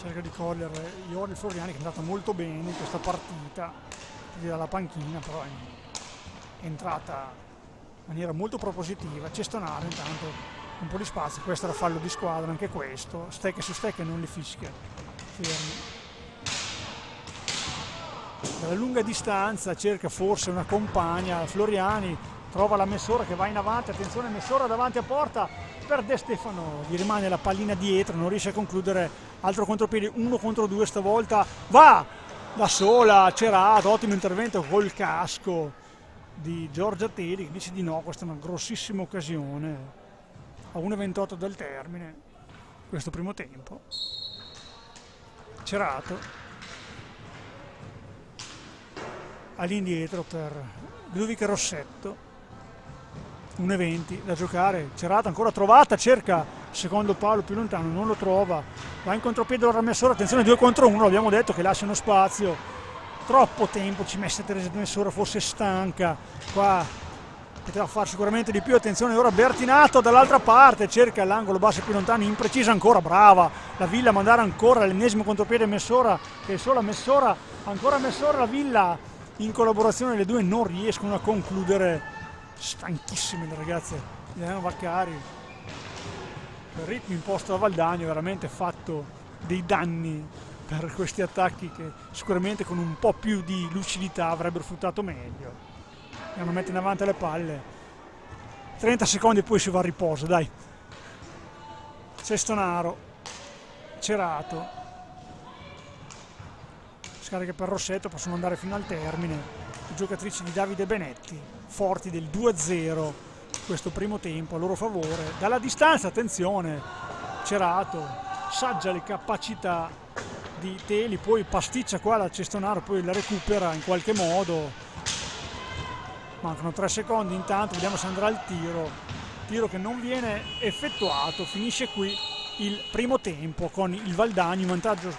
cerca di cogliere Iori Floriani che è andata molto bene in questa partita dalla panchina, però è entrata in maniera molto propositiva. Cestonaro intanto un po' di spazio, questo era fallo di squadra, anche questo, stecche su stecche non le fischia, fermi. Dalla lunga distanza cerca forse una compagna, Floriani trova la Messora che va in avanti, attenzione Messora davanti a porta per De Stefano, gli rimane la pallina dietro, non riesce a concludere, altro contropiede, 1-contro-2 stavolta, va da sola, Cerato, ottimo intervento col casco di Giorgiatelli che dice di no, questa è una grossissima occasione. A 1:28 dal termine questo primo tempo. Cerato all'indietro per Ludovica Rossetto. 1:20 da giocare. Cerato ancora trovata, cerca secondo Paolo più lontano, non lo trova, va in contropiede della Messora, attenzione 2-contro-1, abbiamo detto che lasciano spazio, troppo tempo ci mette Teresa Messora, forse stanca qua, poteva fare sicuramente di più. Attenzione ora Bertinato dall'altra parte, cerca l'angolo basso più lontano, imprecisa ancora, brava la Villa a mandare ancora l'ennesimo contropiede Messora, che è sola Messora, ancora Messora, la Villa in collaborazione le due non riescono a concludere, stanchissime le ragazze di Adriano Vaccari. Il ritmo imposto da Valdagno veramente fatto dei danni per questi attacchi che sicuramente con un po' più di lucidità avrebbero fruttato meglio. Andiamo a mettere in avanti le palle, 30 secondi e poi si va a riposo, dai. Cestonaro, Cerato, scarica per Rossetto, possono andare fino al termine. Le giocatrici di Davide Benetti, forti del 2-0 questo primo tempo a loro favore. Dalla distanza, attenzione, Cerato saggia le capacità di Teli, poi pasticcia qua la Cestonaro, poi la recupera in qualche modo. Mancano 3 secondi intanto, vediamo se andrà il tiro che non viene effettuato. Finisce qui il primo tempo con il Valdagno in vantaggio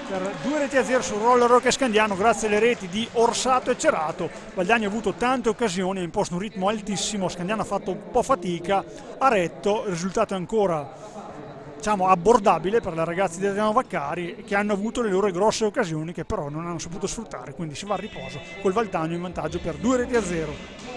per 2-0 sul Roller Rocca Scandiano grazie alle reti di Orsato e Cerato. Valdagno ha avuto tante occasioni, ha imposto un ritmo altissimo, Scandiano ha fatto un po' fatica, ha retto, il risultato è ancora abbordabile per le ragazze di Adriano Vaccari, che hanno avuto le loro grosse occasioni che però non hanno saputo sfruttare, quindi si va a riposo col Valdagno in vantaggio per 2-0.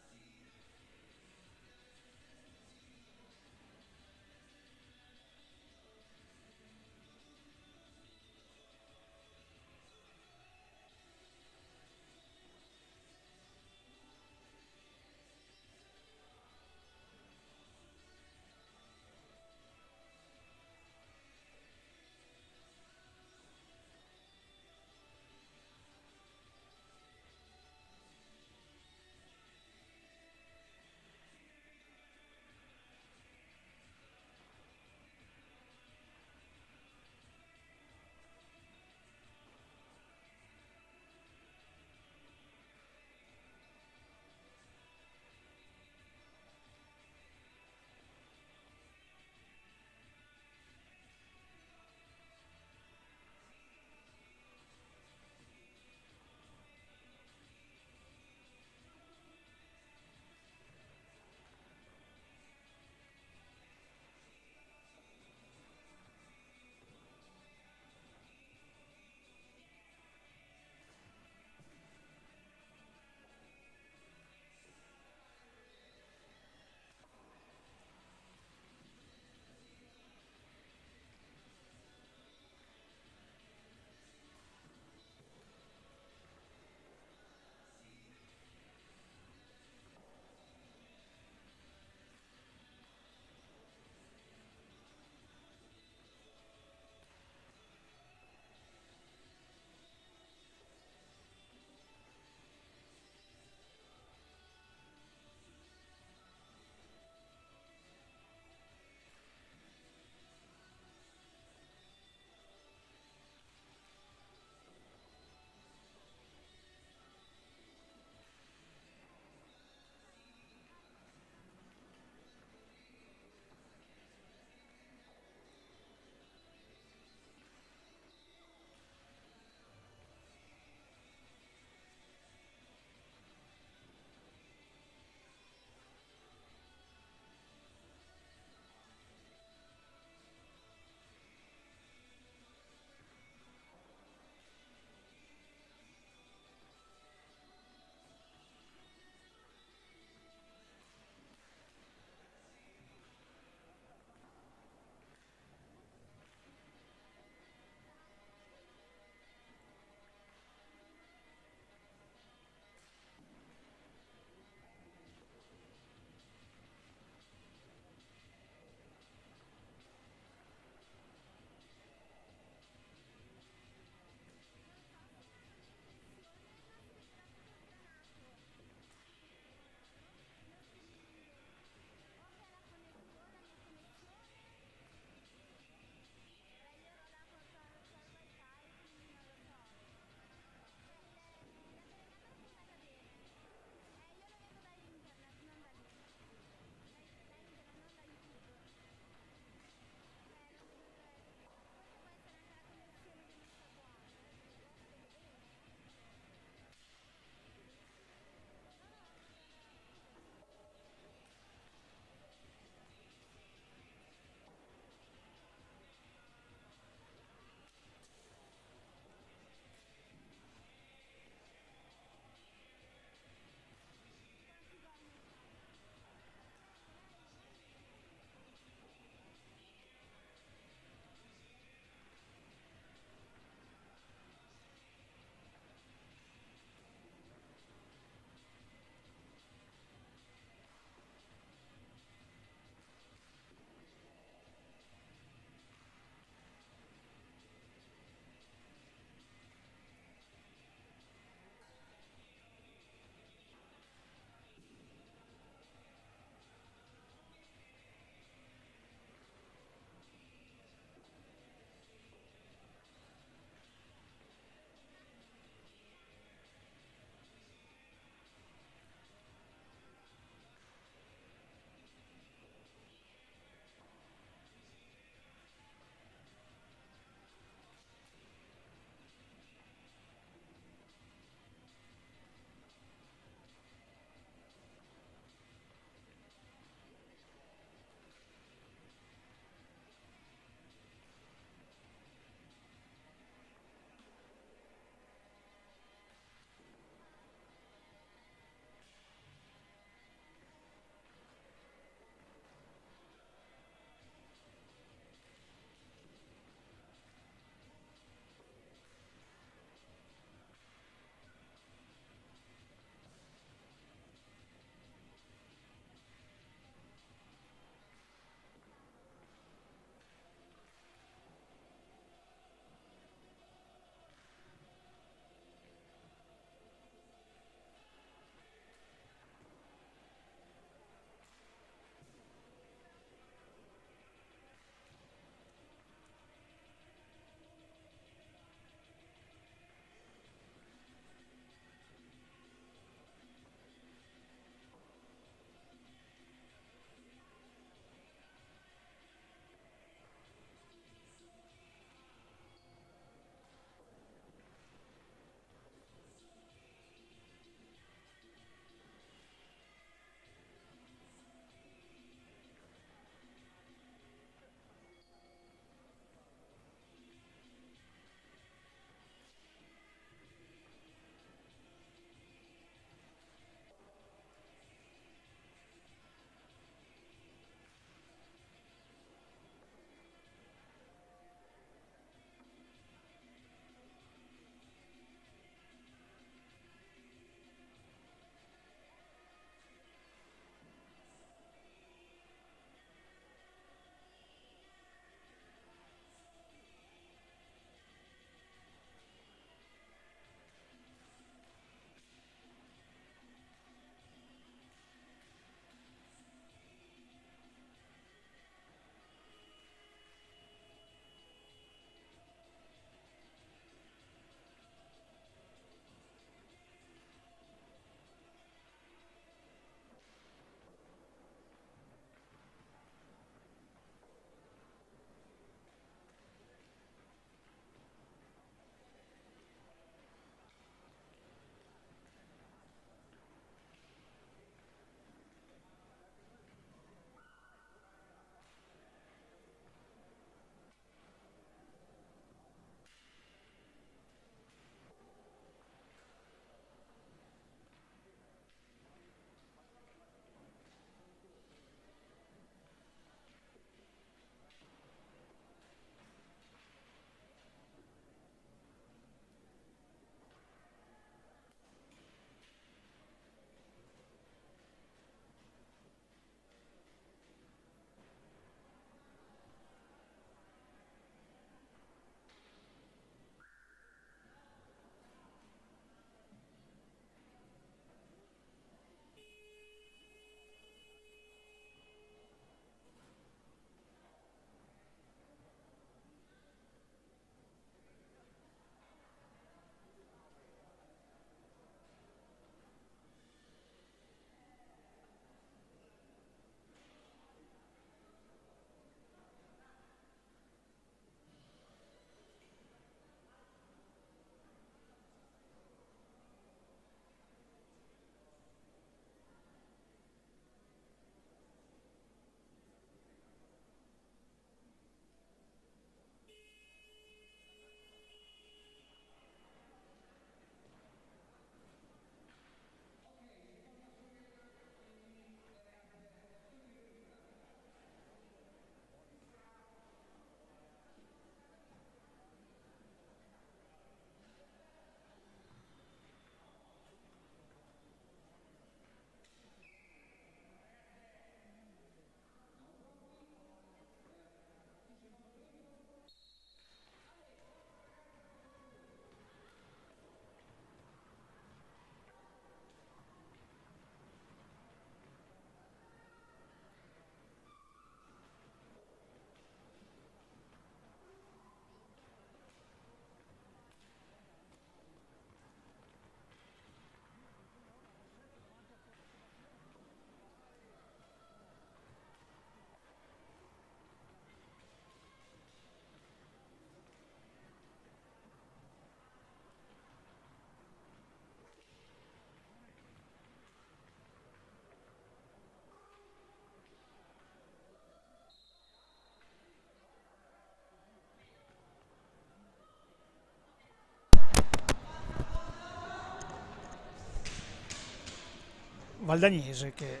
Valdagnese che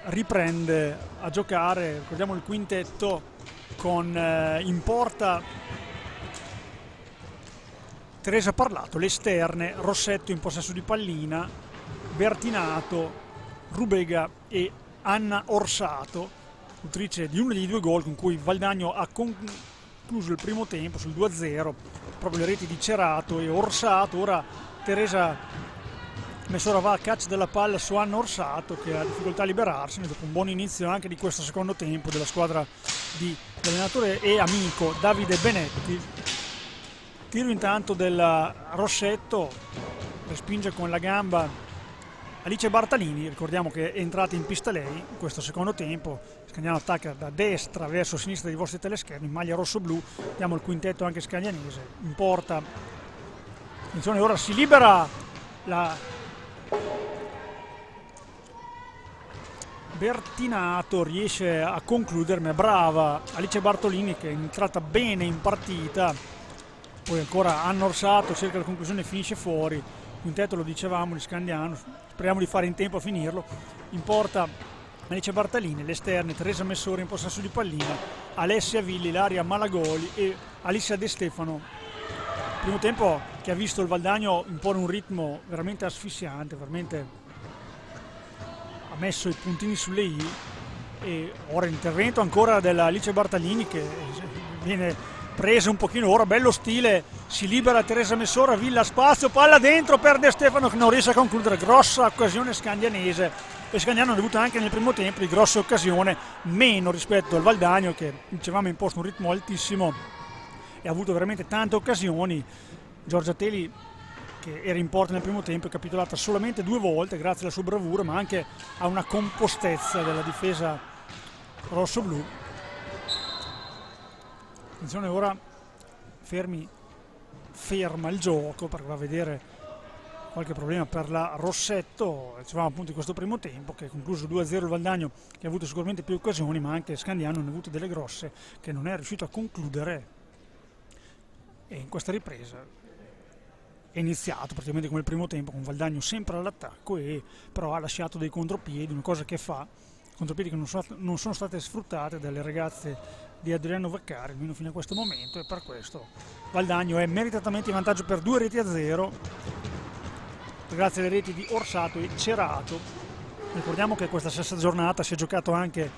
riprende a giocare. Ricordiamo il quintetto con in porta Teresa Parlato, le esterne, Rossetto in possesso di pallina, Bertinato, Rubega e Anna Orsato, autrice di uno dei 2 gol con cui Valdagno ha concluso il primo tempo sul 2-0, proprio le reti di Cerato e Orsato. Ora Teresa Messora va a caccia della palla su Anna Orsato, che ha difficoltà a liberarsene dopo un buon inizio anche di questo secondo tempo della squadra dell'allenatore e amico Davide Benetti. Tiro intanto del Rossetto, respinge con la gamba Alice Bartalini. Ricordiamo che è entrata in pista lei in questo secondo tempo. Scagliano attacca da destra verso sinistra dei vostri teleschermi, maglia rosso-blu. Diamo il quintetto anche scaglianese in porta. Attenzione, ora si libera la Bertinato, riesce a concludere, ma è brava Alice Bartolini che è entrata bene in partita. Poi ancora Anna Orsato cerca la conclusione e finisce fuori. Il quintetto, lo dicevamo, di Scandiano, speriamo di fare in tempo a finirlo. In porta Alice Bartalini, le esterne Teresa Messori in possesso di pallina, Alessia Villi, Ilaria Malagoli e Alissa De Stefano. Primo tempo che ha visto il Valdagno imporre un ritmo veramente asfissiante, veramente ha messo i puntini sulle i. E ora l'intervento ancora della Alice Bartalini che viene presa un pochino, ora bello stile, si libera Teresa Messora, Villa spazio, palla dentro per De Stefano che non riesce a concludere. Grossa occasione scandianese, e Scandiano ha avuto anche nel primo tempo di grosse occasioni, meno rispetto al Valdagno che dicevamo ha imposto un ritmo altissimo e ha avuto veramente tante occasioni. Giorgia Teli, che era in porta nel primo tempo, è capitolata solamente 2 volte grazie alla sua bravura, ma anche a una compostezza della difesa rosso-blu. Attenzione, ora ferma il gioco perché va a vedere qualche problema per la Rossetto. Dicevamo appunto in questo primo tempo che è concluso 2-0 il Valdagno, che ha avuto sicuramente più occasioni, ma anche Scandiano ne ha avute delle grosse che non è riuscito a concludere. E in questa ripresa è iniziato praticamente come il primo tempo, con Valdagno sempre all'attacco, e però ha lasciato dei contropiedi, una cosa che fa, contropiedi che non sono state sfruttate dalle ragazze di Adriano Vaccari, almeno fino a questo momento, e per questo Valdagno è meritatamente in vantaggio per 2-0 grazie alle reti di Orsato e Cerato. Ricordiamo che questa stessa giornata si è giocato anche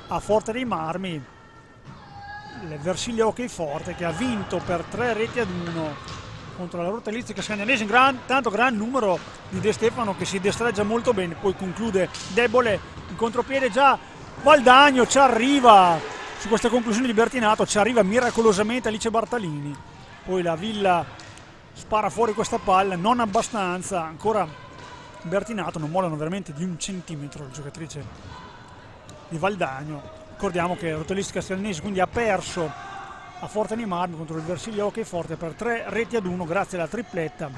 a Forte dei Marmi il Versiglia Hockey Forte, che ha vinto per 3-1 contro la Rotalizzica Scandianese. Tanto gran numero di De Stefano che si destreggia molto bene, poi conclude debole in contropiede. Già Valdagno ci arriva su questa conclusione di Bertinato, ci arriva miracolosamente Alice Bartalini, poi la Villa spara fuori questa palla, non abbastanza, ancora Bertinato, non mollano veramente di 1 centimetro la giocatrice di Valdagno. Ricordiamo che Rotalistica Scandianese quindi ha perso a Forte dei Marmi contro il Versilio Hockey Forte per 3-1 grazie alla tripletta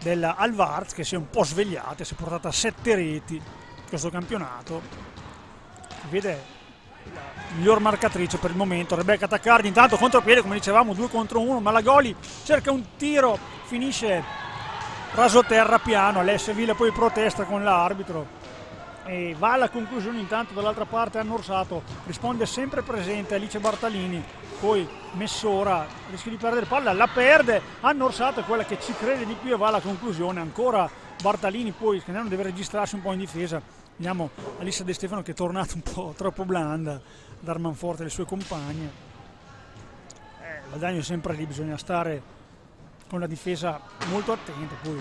della Alvarez, che si è un po' svegliata, si è portata a 7 reti in questo campionato. Vede la miglior marcatrice per il momento Rebecca Taccardi, intanto contropiede come dicevamo 2 contro 1, Malagoli cerca un tiro, finisce rasoterra piano, Alessia Villa poi protesta con l'arbitro e va alla conclusione. Intanto dall'altra parte Anna Orsato risponde sempre presente Alice Bartalini, poi Messora rischia di perdere palla, la perde, Anna Orsato è quella che ci crede di più e va alla conclusione, ancora Bartalini, poi Scandiano deve registrarsi un po' in difesa. Vediamo Alissa De Stefano che è tornata un po' troppo blanda, dar manforte alle sue compagne. Il Valdagno è sempre lì, bisogna stare con la difesa molto attenta, poi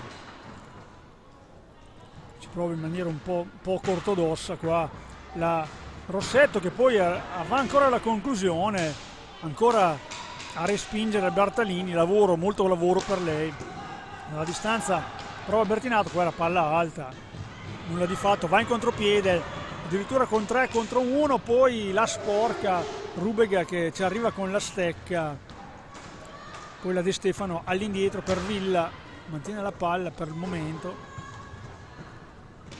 ci prova in maniera un po' poco ortodossa qua la Rossetto, che poi va ancora alla conclusione, ancora a respingere Bartalini, molto lavoro per lei. Alla distanza prova Bertinato, qua la palla alta, nulla di fatto, va in contropiede, addirittura con 3 contro 1, poi la sporca Rubega che ci arriva con la stecca, poi la De Stefano all'indietro per Villa, mantiene la palla per il momento,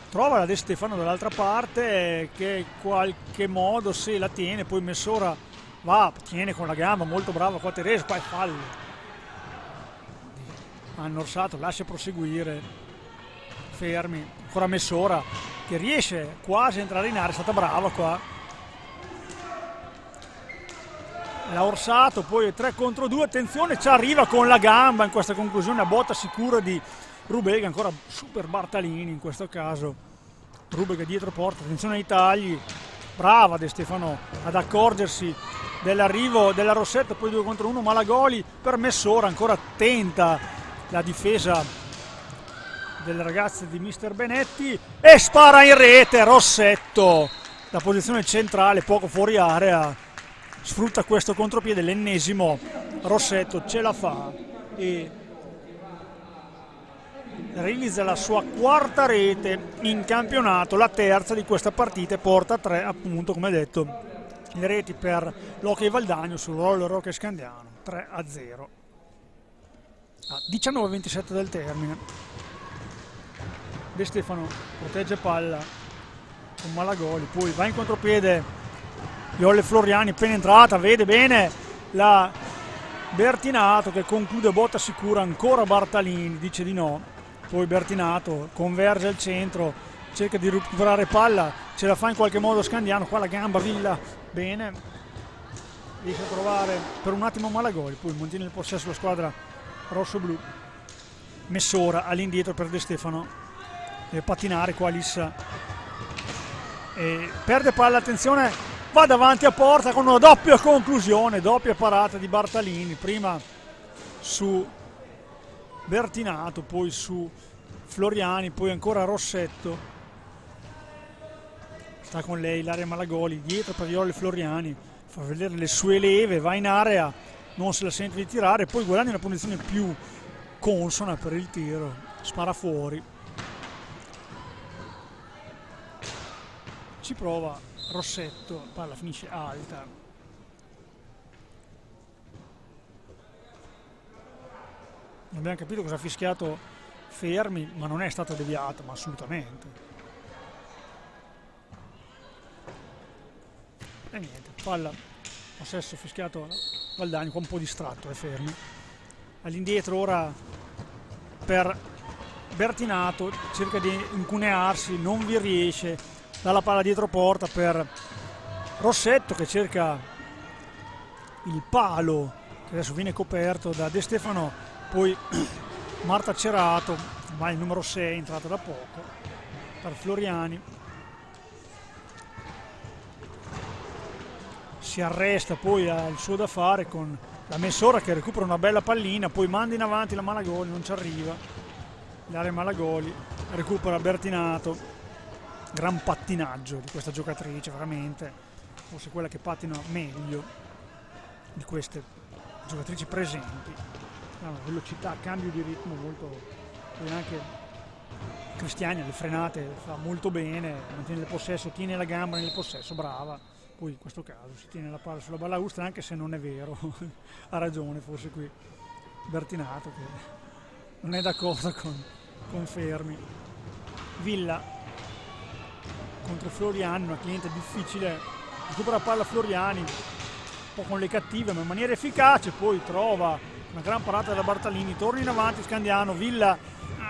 trova la De Stefano dall'altra parte che in qualche modo se la tiene, poi Messora tiene con la gamba, molto brava qua Teresa, qua è fallo. Anna Orsato lascia proseguire, Fermi, ancora Messora che riesce quasi a entrare in area, è stata brava qua. L'ha orsato, poi 3 contro 2, attenzione, ci arriva con la gamba in questa conclusione a botta sicura di Rubega, ancora super Bartalini in questo caso. Rubega dietro porta, attenzione ai tagli, brava De Stefano ad accorgersi dell'arrivo della Rossetto, poi 2 contro 1 Malagoli per Messora, ancora attenta la difesa delle ragazze di Mister Benetti e spara in rete Rossetto da posizione centrale, poco fuori area, sfrutta questo contropiede, l'ennesimo. Rossetto ce la fa e realizza la sua 4ª rete in campionato, la 3ª di questa partita, e porta a 3 appunto, come detto, le reti per l'Hockey Valdagno sul Roller Hockey Scandiano, 3-0 a 19:27 del termine. De Stefano protegge palla con Malagoli, poi va in contropiede Jolle Floriani, penetrata, vede bene la Bertinato che conclude botta sicura, ancora Bartalini dice di no, poi Bertinato converge al centro, cerca di recuperare palla, ce la fa in qualche modo Scandiano, qua la gamba Villa bene, riesce a trovare per un attimo Malagoli, poi mantiene il possesso la squadra rosso-blu. Messora all'indietro per De Stefano, deve pattinare qua Lissa e perde palla, attenzione, va davanti a porta con una doppia conclusione, doppia parata di Bartalini, prima su Bertinato, poi su Floriani, poi ancora Rossetto, sta con lei Ilaria Malagoli, dietro per Jolle Floriani, fa vedere le sue leve, va in area, non se la sente di tirare, poi guadagna una posizione più consona per il tiro, spara fuori. Ci prova Rossetto, palla finisce alta. Non abbiamo capito cosa ha fischiato Fermi, ma non è stata deviata, ma assolutamente. E niente, palla, possesso fischiato Valdagno, qua un po' distratto Fermi. All'indietro ora per Bertinato, cerca di incunearsi, non vi riesce. Dalla palla dietro porta per Rossetto che cerca il palo che adesso viene coperto da De Stefano, poi Marta Cerato, ma il numero 6 è entrato da poco per Floriani, si arresta, poi ha il suo da fare con la Messora che recupera una bella pallina, poi manda in avanti la Malagoli, non ci arriva, l'area Malagoli, recupera Bertinato. Gran pattinaggio di questa giocatrice, veramente, forse quella che pattina meglio di queste giocatrici presenti. Una velocità, cambio di ritmo molto, e anche Cristiani alle frenate fa molto bene, mantiene il possesso, tiene la gamba nel possesso, brava. Poi in questo caso si tiene la palla sulla balaustra, anche se non è vero, ha ragione forse qui Bertinato che non è d'accordo con Fermi. Villa contro Floriani, una cliente difficile, recupera palla Floriani, un po' con le cattive ma in maniera efficace, poi trova una gran parata da Bartalini, torna in avanti Scandiano, Villa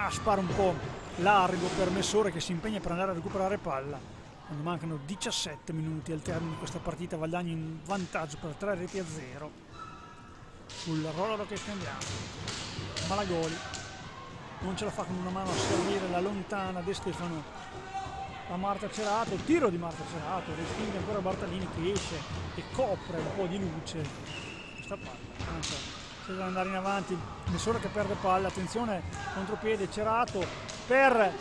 spara un po' largo per Messore che si impegna per andare a recuperare palla, quando mancano 17 minuti al termine di questa partita, Valdagno in vantaggio per 3-0 sul Roller Hockey Scandiano. Malagoli non ce la fa con una mano a servire la lontana De Stefano a Marta Cerato, tiro di Marta Cerato, respinge ancora Bartalini che esce e copre un po' di luce questa palla, anzi se deve andare in avanti, Messora che perde palla, attenzione contropiede Cerato per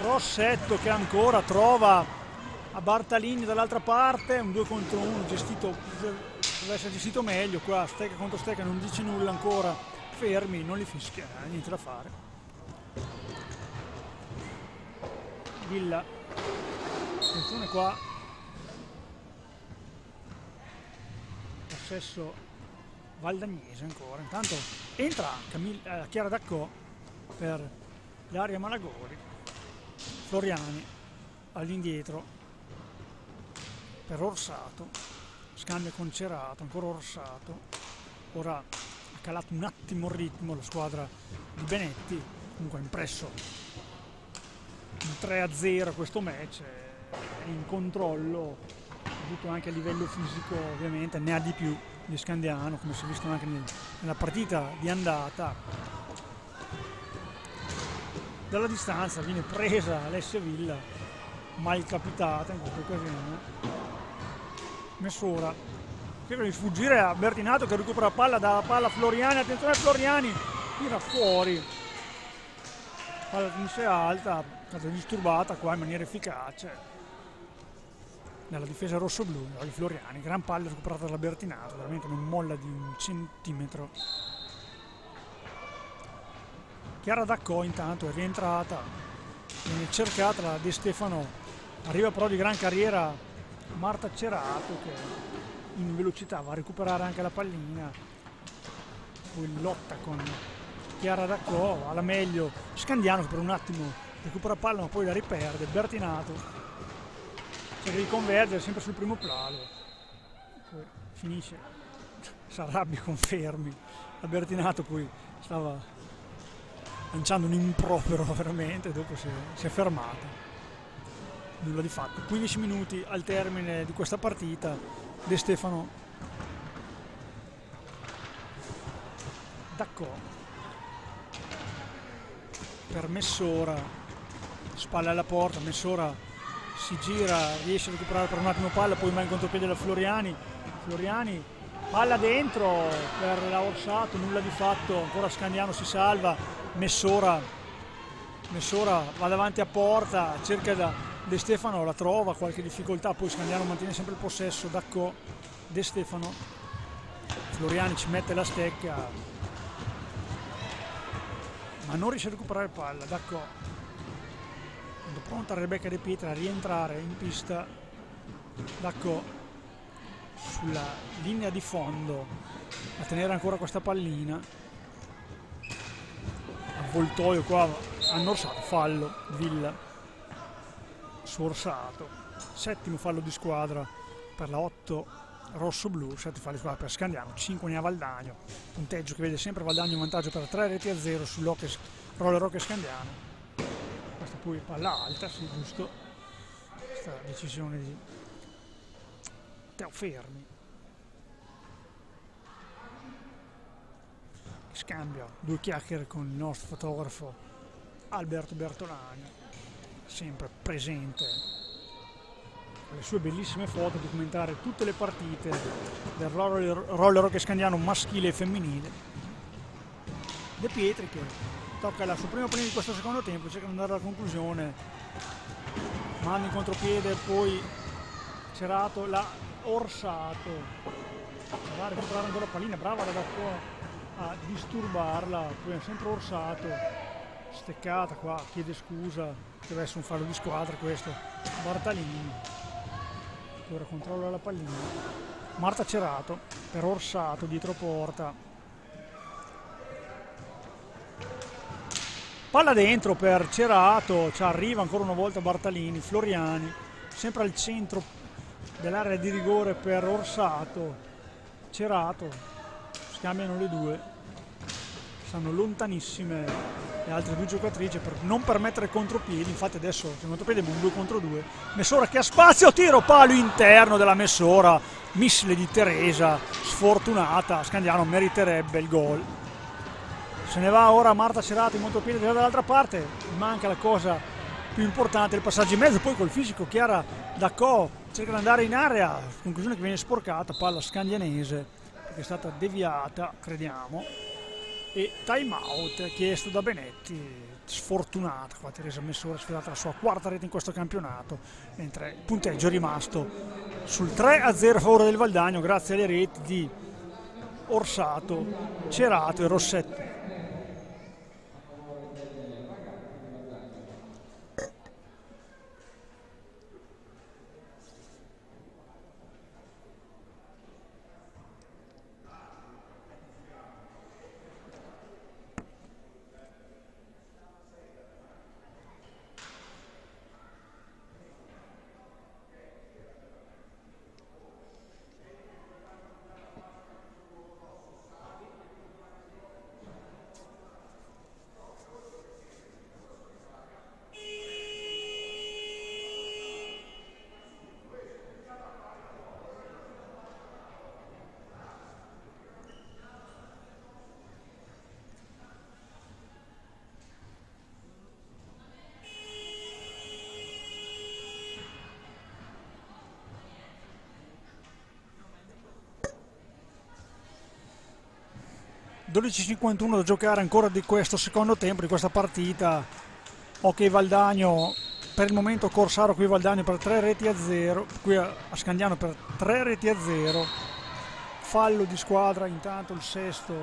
Rossetto che ancora trova a Bartalini dall'altra parte, un 2 contro 1 gestito, deve essere gestito meglio qua, Stecca contro Stecca, non dice nulla ancora Fermi, non li fischia, niente da fare. Villa, attenzione qua, possesso valdagnese ancora, intanto entra Chiara Daccò per Ilaria Malagoli, Floriani all'indietro per Orsato, scambia con Cerato, ancora Orsato, ora ha calato un attimo il ritmo la squadra di Benetti, comunque ha impresso un 3-0 questo match, è in controllo, soprattutto anche a livello fisico, ovviamente ne ha di più di Scandiano, come si è visto anche nella partita di andata. Dalla distanza viene presa Alessia Villa, mal capitata in questa occasione. Messora cerca di sfuggire a Bertinato che recupera la palla, dà la palla a Floriani, attenzione a Floriani, tira fuori, palla finisse alta, è stata disturbata qua in maniera efficace nella difesa rossoblù di Floriani. Gran palla recuperata da Bertinato, veramente non molla di un centimetro. Chiara Daccò intanto è rientrata, viene cercata da De Stefano, arriva però di gran carriera Marta Cerato che in velocità va a recuperare anche la pallina, poi lotta con Chiara Daccò, alla meglio Scandiano che per un attimo recupera palla ma poi la riperde. Bertinato cerca di convergere sempre sul primo palo, poi finisce, si arrabbia con Fermi, a Bertinato poi stava lanciando un impropero veramente, dopo si è fermato, nulla di fatto. 15 minuti al termine di questa partita, De Stefano, Daccò per Messora, spalle alla porta, Messora si gira, riesce a recuperare per un attimo palla, poi va in contropiede da Floriani, palla dentro per la Orsato, nulla di fatto, ancora Scandiano si salva, Messora va davanti a porta, cerca da De Stefano, la trova, qualche difficoltà, poi Scandiano mantiene sempre il possesso, Daccò, De Stefano, Floriani ci mette la stecca, ma non riesce a recuperare palla, Daccò, quando pronta Rebecca De Pietra a rientrare in pista, Daccò sulla linea di fondo a tenere ancora questa pallina, avvoltoio qua hanno Orsato, fallo Villa su Orsato, settimo fallo di squadra per la 8 rossoblù, 7 falli di squadra per Scandiano, 5 ne ha Valdagno, punteggio che vede sempre Valdagno in vantaggio per 3-0 sul Roller Hockey Scandiano. Questa poi palla alta, sì, giusto, questa decisione di Teo Fermi, scambia due chiacchiere con il nostro fotografo Alberto Bertolani, sempre presente con le sue bellissime foto, documentare tutte le partite del roller hockey scandiano maschile e femminile. De Pietri che tocca la sua prima pallina di questo secondo tempo, cerca di andare alla conclusione, mano in contropiede, poi Cerato, la Orsato va a recuperare ancora la pallina, brava la Daccò a disturbarla, poi è sempre Orsato, steccata qua, chiede scusa, deve essere un fallo di squadra questo. Bartalini ora controlla la pallina, Marta Cerato per Orsato dietro porta, palla dentro per Cerato, ci arriva ancora una volta Bartalini, Floriani sempre al centro dell'area di rigore per Orsato, Cerato, scambiano le due, stanno lontanissime le altre due giocatrici per non permettere contropiedi, infatti adesso c'è un contropiede un 2 contro 2, Messora che ha spazio, tiro palo interno della Messora, missile di Teresa, sfortunata, Scandiano meriterebbe il gol. Se ne va ora Marta Cerato in contropiede dall'altra parte, manca la cosa più importante, il passaggio in mezzo, poi col fisico Chiara Daccò cerca di andare in area, conclusione che viene sporcata, palla scandianese che è stata deviata, crediamo, e time out chiesto da Benetti, sfortunata qua Teresa Messora, sfilata la sua quarta rete in questo campionato, mentre il punteggio è rimasto sul 3-0 a favore del Valdagno grazie alle reti di Orsato, Cerato e Rossetti. 12:51 da giocare ancora di questo secondo tempo, di questa partita. Ok, Valdagno per il momento, Corsaro qui, Valdagno per 3-0, qui a Scandiano per 3-0. Fallo di squadra, intanto il sesto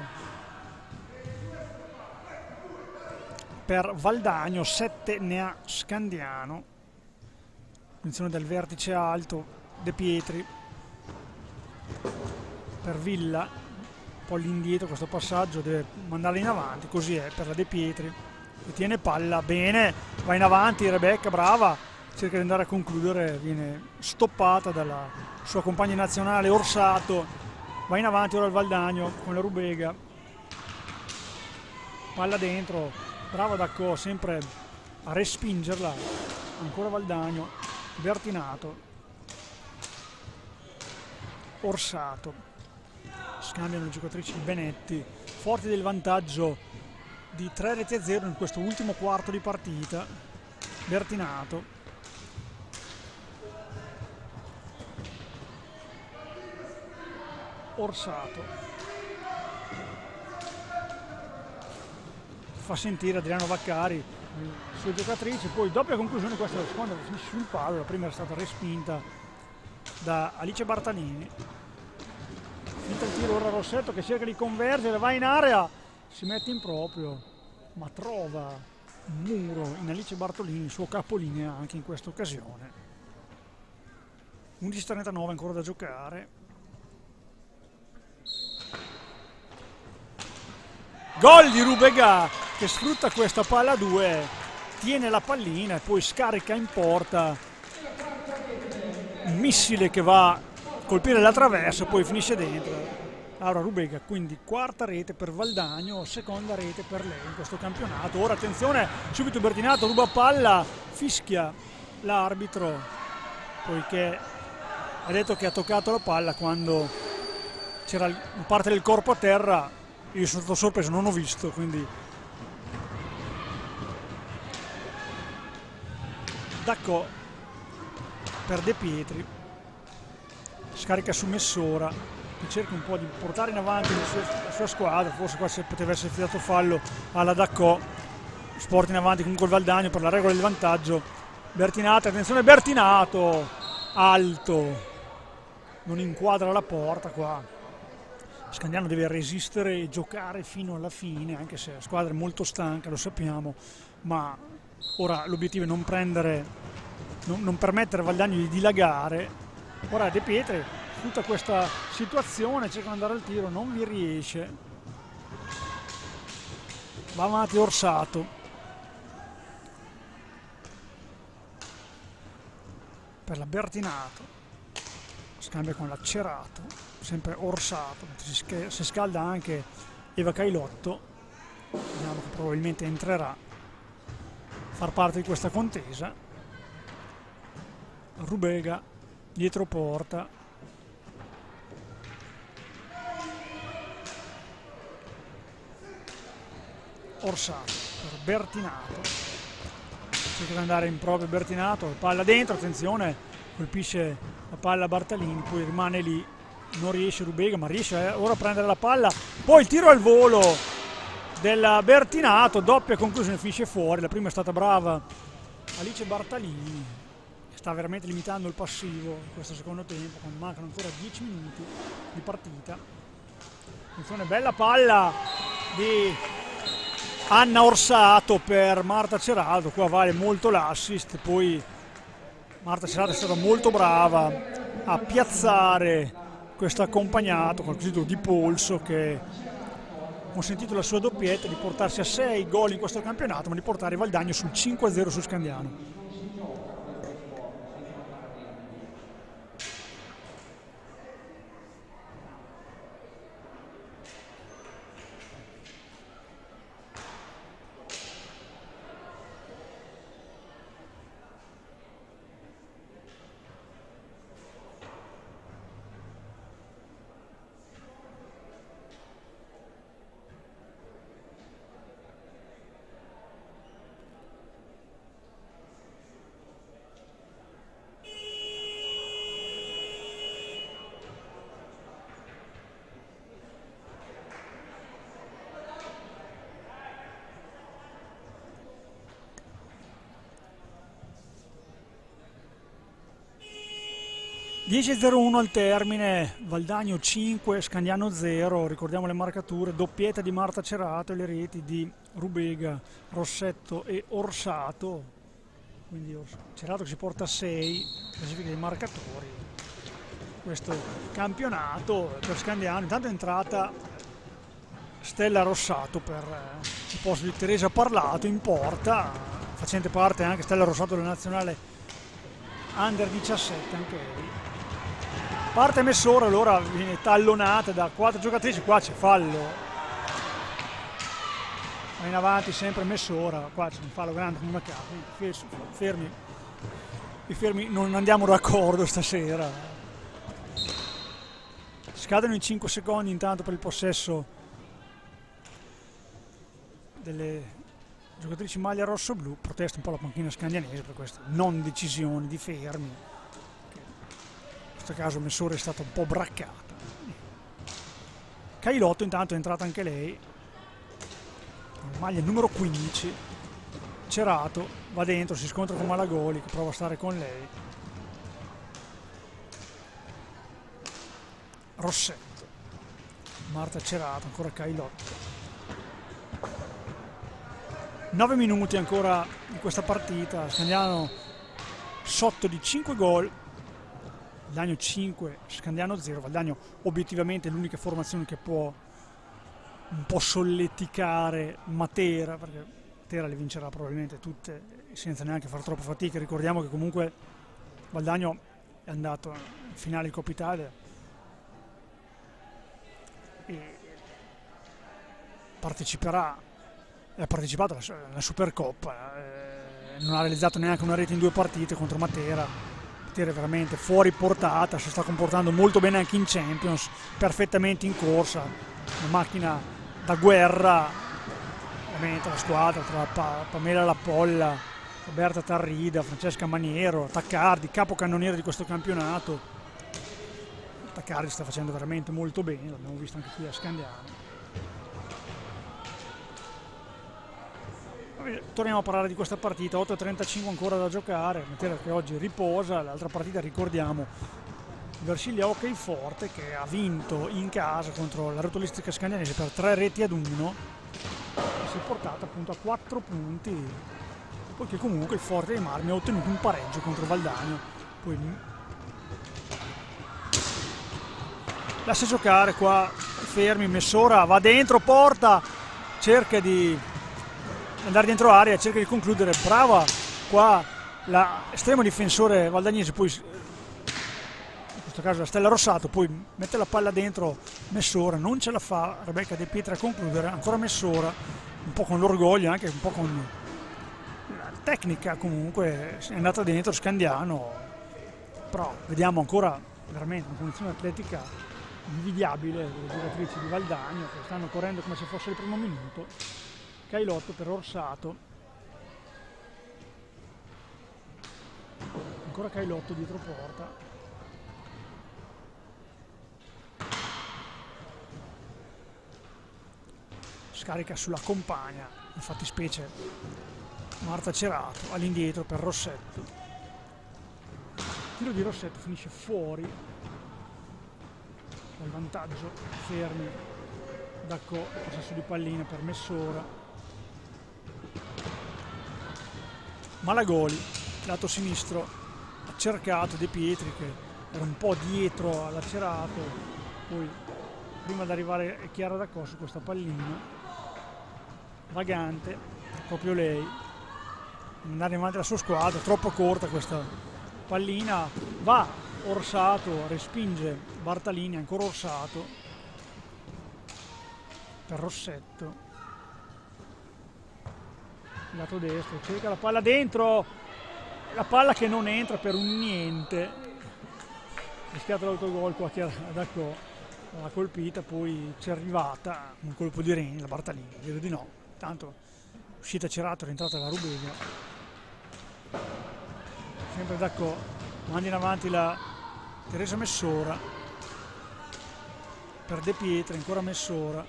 per Valdagno, 7 ne ha Scandiano. Attenzione del vertice alto, De Pietri per Villa, un po' all'indietro questo passaggio, deve mandarla in avanti, così è per la De Pietri, che tiene palla, bene, va in avanti Rebecca, brava, cerca di andare a concludere, viene stoppata dalla sua compagna nazionale Orsato, va in avanti ora il Valdagno con la Rubega, palla dentro, brava Dacco, sempre a respingerla, ancora Valdagno, Bertinato, Orsato, scambiano le giocatrici di Benetti, forti del vantaggio di 3-0 in questo ultimo quarto di partita. Bertinato, Orsato, fa sentire Adriano Vaccari, sue giocatrici, poi doppia conclusione, questa è la seconda che finisce sul palo, la prima è stata respinta da Alice Bartalini. Finta il tiro ora Rossetto che cerca di convergere, va in area, si mette in proprio, ma trova un muro in Alice Bartolini, il suo capolinea anche in questa occasione. 11:39 ancora da giocare. Gol di Rubega che sfrutta questa palla 2, tiene la pallina e poi scarica in porta un missile che va a colpire la traversa e poi finisce dentro. Allora Rubega, quindi quarta rete per Valdagno, seconda rete per lei in questo campionato. Ora attenzione, subito Bertinato ruba palla, fischia l'arbitro poiché ha detto che ha toccato la palla quando c'era parte del corpo a terra. Io sono stato sorpreso, non ho visto, quindi Dacco per De Pietri, scarica su Messora che cerca un po' di portare in avanti la sua squadra, forse qua poteva essere affidato fallo alla Dacco, sporta in avanti comunque il Valdagno per la regola del vantaggio. Bertinato, attenzione Bertinato, alto, non inquadra la porta qua. Scandiano deve resistere e giocare fino alla fine, anche se la squadra è molto stanca, lo sappiamo, ma ora l'obiettivo è non permettere a Valdagno di dilagare. Ora De Pietri tutta questa situazione, cerca di andare al tiro, non vi riesce, va avanti Orsato, per la Bertinato, scambia con la Cerato, sempre Orsato, si scalda anche Eva Cailotto, vediamo che probabilmente entrerà a far parte di questa contesa. Rubega dietro porta, Orsato per Bertinato, cerca di andare in proprio Bertinato, palla dentro, attenzione, colpisce la palla Bartalini, poi rimane lì, non riesce Rubega, ma riesce ora a prendere la palla, poi il tiro al volo della Bertinato, doppia conclusione, finisce fuori. La prima è stata brava Alice Bartalini, sta veramente limitando il passivo in questo secondo tempo quando mancano ancora 10 minuti di partita. Attenzione, bella palla di Anna Orsato per Marta Ceraldo, qua vale molto l'assist, poi Marta Ceraldo è stata molto brava a piazzare questo accompagnato con il cosiddetto di polso che ha consentito la sua doppietta di portarsi a 6 gol in questo campionato, ma di portare Valdagno sul 5-0 su Scandiano. 10-0-1 al termine, Valdagno 5, Scandiano 0, ricordiamo le marcature, doppietta di Marta Cerato e le reti di Rubega, Rossetto e Orsato, quindi Cerato che si porta a 6, classifica dei marcatori, questo campionato per Scandiano. Intanto è entrata Stella Rossato per il posto di Teresa Parlato in porta, facente parte anche Stella Rossato della nazionale Under 17 anche lei. Parte Messora, allora viene tallonata da 4 giocatrici, qua c'è fallo, va in avanti sempre Messora, qua c'è un fallo grande come una casa, fermi, non andiamo d'accordo stasera. Scadono i 5 secondi intanto per il possesso delle giocatrici maglia rosso-blu, protesta un po' la panchina scandianese per queste non decisioni di Fermi. In questo caso Messora è stata un po' braccata. Cailotto intanto è entrata anche lei, maglia numero 15, Cerato va dentro, si scontra con Malagoli che prova a stare con lei. Rossetto, Marta Cerato, ancora Cailotto. 9 minuti ancora in questa partita, Scandiano sotto di 5 gol, Valdagno 5, Scandiano 0, Valdagno obiettivamente l'unica formazione che può un po' solleticare Matera, perché Matera le vincerà probabilmente tutte senza neanche fare troppa fatica. Ricordiamo che comunque Valdagno è andato in finale di Coppa Italia e ha partecipato alla Supercoppa, non ha realizzato neanche una rete in 2 partite contro Matera. Matera è veramente fuori portata, si sta comportando molto bene anche in Champions, perfettamente in corsa, una macchina da guerra, veramente la squadra tra Pamela Lapolla, Roberta Tarrida, Francesca Maniero, Taccardi, capocannoniere di questo campionato. Taccardi sta facendo veramente molto bene, l'abbiamo visto anche qui a Scandiano. Torniamo a parlare di questa partita, 8:35 ancora da giocare, Matera che oggi riposa. L'altra partita ricordiamo Versilia Hockey Forte che ha vinto in casa contro la rotolistica scandianese per 3-1, si è portata appunto a 4 punti, poiché comunque il Forte dei Marmi ha ottenuto un pareggio contro Valdagno. Poi lascia giocare qua Fermi, Messora va dentro porta, cerca di andare dentro area, cerca di concludere, brava qua l'estremo difensore valdagnese, poi in questo caso la Stella Rossato, poi mette la palla dentro Messora, non ce la fa Rebecca De Pietri a concludere, ancora Messora, un po' con l'orgoglio, anche un po' con la tecnica, comunque è andata dentro Scandiano, però vediamo ancora veramente una condizione atletica invidiabile delle giocatrici di Valdagno che stanno correndo come se fosse il primo minuto. Cailotto per Orsato, ancora Cailotto dietro porta, scarica sulla compagna, in fattispecie Marta Cerato, all'indietro per Rossetto, tiro di Rossetto finisce fuori dal vantaggio Fermi, Dacco, possesso di pallina per Messora, Malagoli, lato sinistro, ha cercato De Pietri che era un po' dietro alla Cerato, poi prima di arrivare è Chiara Dacco su questa pallina, vagante, proprio lei, andare avanti la sua squadra, troppo corta questa pallina, va Orsato, respinge Bartalini, ancora Orsato, per Rossetto. Lato destro, cerca la palla dentro, la palla che non entra per un niente, rischiato l'autogol qua che Dacco l'ha colpita, poi ci è arrivata un colpo di reni la Bartalini, vedo di no, tanto uscita Cerato, è rientrata la Rubega, sempre Dacco, manda in avanti la Teresa Messora, per De Pietri, ancora Messora,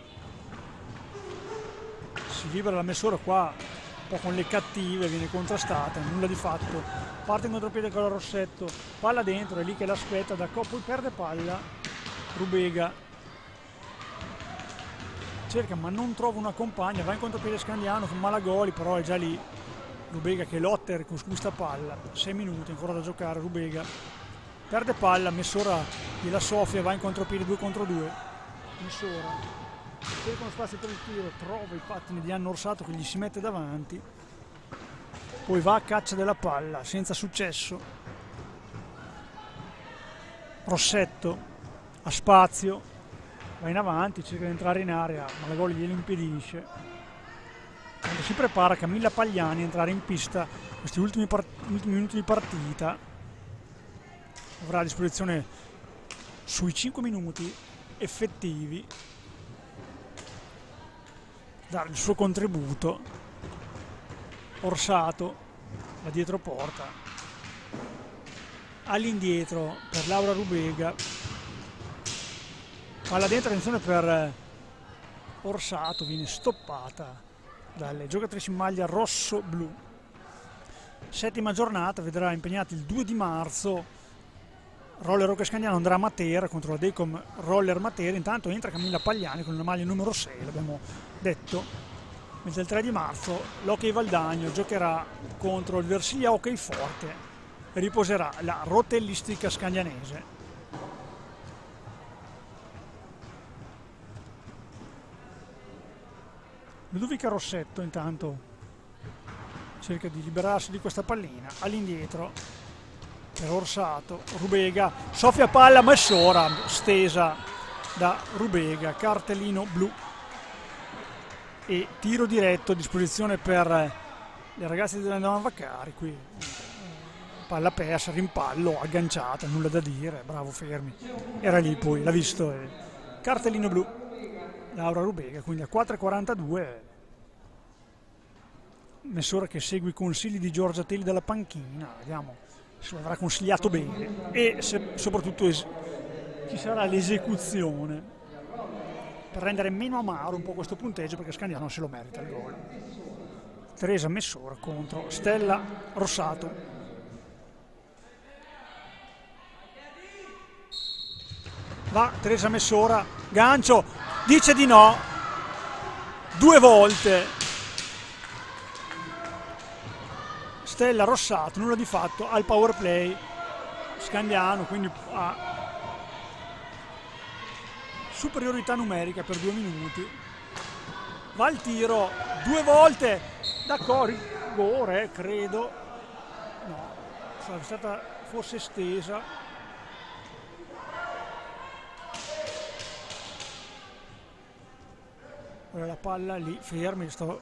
si libera la Messora qua, po' con le cattive, viene contrastata, nulla di fatto, parte in contropiede con la Rossetto, palla dentro, è lì che l'aspetta, da poi perde palla, Rubega cerca ma non trova una compagna, va in contropiede Scandiano con Malagoli, però è già lì Rubega che lotta con questa palla, 6 minuti ancora da giocare, Rubega perde palla, Messora della Sofia va in contropiede 2 contro 2, Messora cerca uno spazio per il tiro, trova i pattini di Anno Orsato che gli si mette davanti, poi va a caccia della palla senza successo, Rossetto ha spazio, va in avanti, cerca di entrare in area, ma la gol glielo impedisce. Quando si prepara Camilla Pagliani a entrare in pista questi ultimi minuti di partita, avrà a disposizione sui 5 minuti effettivi dare il suo contributo. Orsato da dietro porta, all'indietro per Laura Rubega, palla dentro, attenzione per Orsato, viene stoppata dalle giocatrici in maglia rosso-blu. 7ª giornata vedrà impegnati il 2 di marzo Roller Rocca Scandiano andrà a Matera contro la Decom Roller Matera. Intanto entra Camilla Pagliani con la maglia numero 6, l'abbiamo detto, mentre il 3 di marzo l'Hockey Valdagno giocherà contro il Versilia Hockey Forte e riposerà la rotellistica scandianese. Ludovica Rossetto intanto cerca di liberarsi di questa pallina, all'indietro per Orsato, Rubega, Sofia palla, Messora stesa da Rubega, cartellino blu e tiro diretto a disposizione per le ragazze dell'Andaman Vaccari. Qui palla persa, rimpallo, agganciata, nulla da dire, bravo, fermi, era lì, poi l'ha visto, cartellino blu Laura Rubega, quindi a 4:42 Messora che segue i consigli di Giorgia Telli dalla panchina, vediamo se avrà consigliato bene e se soprattutto ci sarà l'esecuzione per rendere meno amaro un po' questo punteggio, perché Scandiano se lo merita il gol. Teresa Messora contro Stella Rossato. Va Teresa Messora, gancio, dice di no 2 volte Stella Rossato, nulla di fatto al power play. Scandiano quindi ha superiorità numerica per 2 minuti. Va il tiro 2 volte da rigore, credo, no, sarebbe stata forse estesa. La palla lì, fermi, sto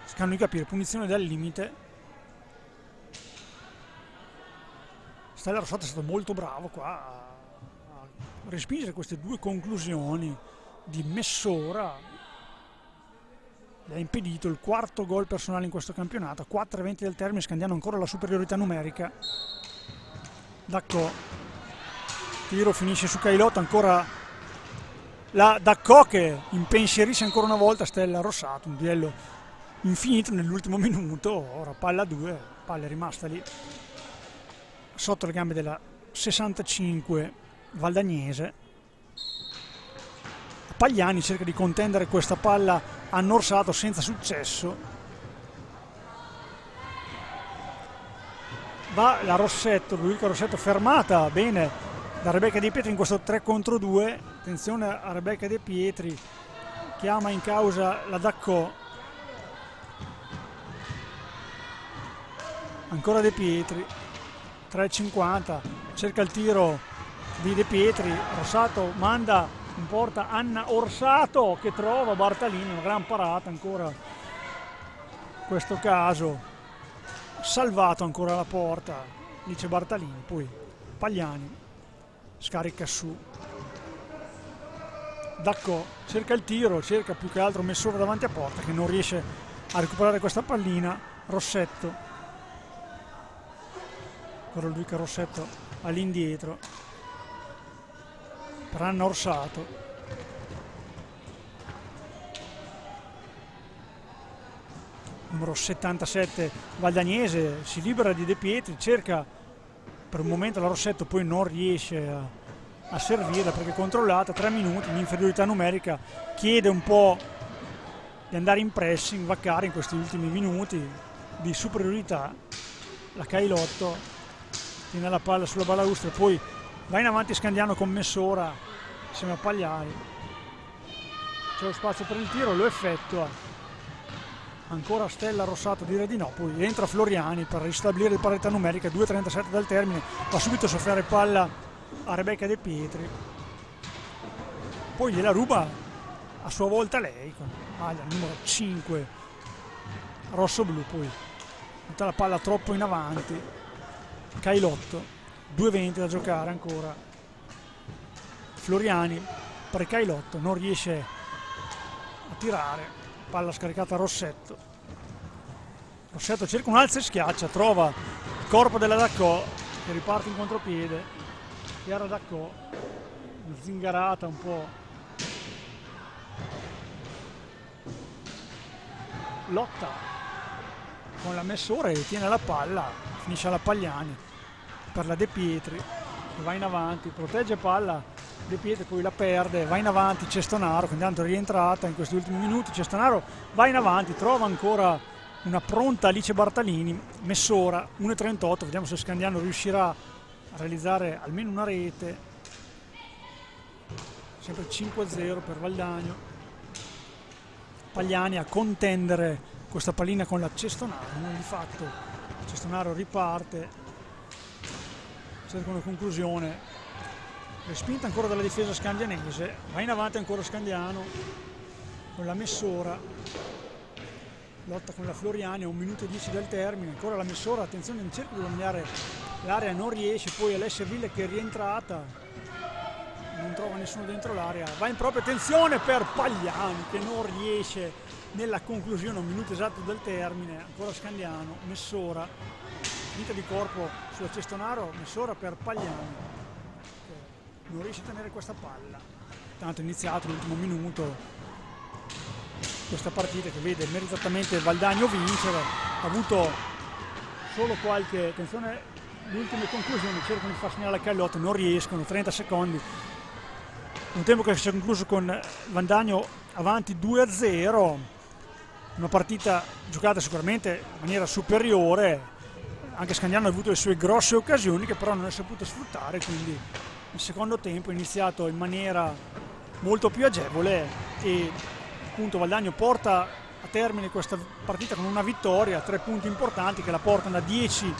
cercando di capire, punizione dal limite. Stella Rossato è stato molto bravo qua a respingere queste 2 conclusioni di Messora, le ha impedito il 4º gol personale in questo campionato. A 4:20 del termine, Scandiano ancora la superiorità numerica. Daccò, tiro finisce su Cailotto, ancora la Daccò che impensierisce ancora una volta Stella Rossato, un duello infinito nell'ultimo minuto. Ora palla 2, palla è rimasta lì sotto le gambe della 65 valdagnese. Pagliani cerca di contendere questa palla a Orsato senza successo. Va la Rossetto, Ludovica Rossetto fermata bene da Rebecca De Pietri in questo 3 contro 2. Attenzione a Rebecca De Pietri, chiama in causa la Daccò. Ancora De Pietri, 3,50, cerca il tiro di De Pietri, Rossato manda in porta Anna Orsato che trova Bartalini, una gran parata ancora in questo caso, salvato ancora la porta, dice Bartalini. Poi Pagliani scarica su, Daccò cerca il tiro, cerca più che altro Messora davanti a porta che non riesce a recuperare questa pallina. Rossetto, Ludovica Rossetto all'indietro per Anna Orsato, numero 77 valdagnese, si libera di De Pietri, cerca per un momento la Rossetto, poi non riesce a servirla perché è controllata. 3 minuti in inferiorità numerica, chiede un po' di andare in pressing Vaccari in questi ultimi minuti di superiorità. La Cailotto tiene la palla sulla balaustra, poi va in avanti Scandiano con Messora insieme a Pagliari, c'è lo spazio per il tiro, lo effettua, ancora Stella Rossato direi di no, poi entra Floriani per ristabilire il parità numerica, 2:37 dal termine, va subito a soffiare palla a Rebecca De Pietri, poi gliela ruba a sua volta lei con maglia numero 5 rosso-blu, poi tutta la palla troppo in avanti. Cailotto, 2:20 da giocare ancora, Floriani per Cailotto, non riesce a tirare, palla scaricata a Rossetto, Rossetto cerca un alzo e schiaccia, trova il corpo della Daccò che riparte in contropiede, Chiara Daccò zingarata un po', lotta con la Messora e tiene la palla, finisce alla Pagliani per la De Pietri che va in avanti, protegge palla De Pietri, poi la perde, va in avanti Cestonaro che intanto è rientrata in questi ultimi minuti, Cestonaro va in avanti, trova ancora una pronta Alice Bartalini, Messora 1:38, vediamo se Scandiano riuscirà a realizzare almeno una rete, sempre 5-0 per Valdagno, Pagliani a contendere questa pallina con la Cestonaro, di fatto Cestonaro riparte, cerca una conclusione, respinta ancora dalla difesa scandianese, va in avanti ancora Scandiano con la Messora, lotta con la Floriani a 1:10 dal termine, ancora la Messora, attenzione, in cerca di dominare l'area, non riesce, poi Alessia Ville che è rientrata, non trova nessuno dentro l'area, va in propria, attenzione per Pagliani che non riesce nella conclusione, 1 minuto esatto dal termine, ancora Scandiano, Messora, finita di corpo sulla Cestonaro, Messora per Pagliani, non riesce a tenere questa palla, tanto è iniziato l'ultimo minuto, questa partita che vede meritatamente Valdagno vincere, ha avuto solo qualche, attenzione, le ultime conclusioni, cercano di far segnare la Cailotto, non riescono, 30 secondi, un tempo che si è concluso con Valdagno avanti 2-0, una partita giocata sicuramente in maniera superiore, anche Scandiano ha avuto le sue grosse occasioni che però non è saputo sfruttare, quindi il secondo tempo è iniziato in maniera molto più agevole e appunto Valdagno porta a termine questa partita con una vittoria, 3 punti importanti che la portano a 10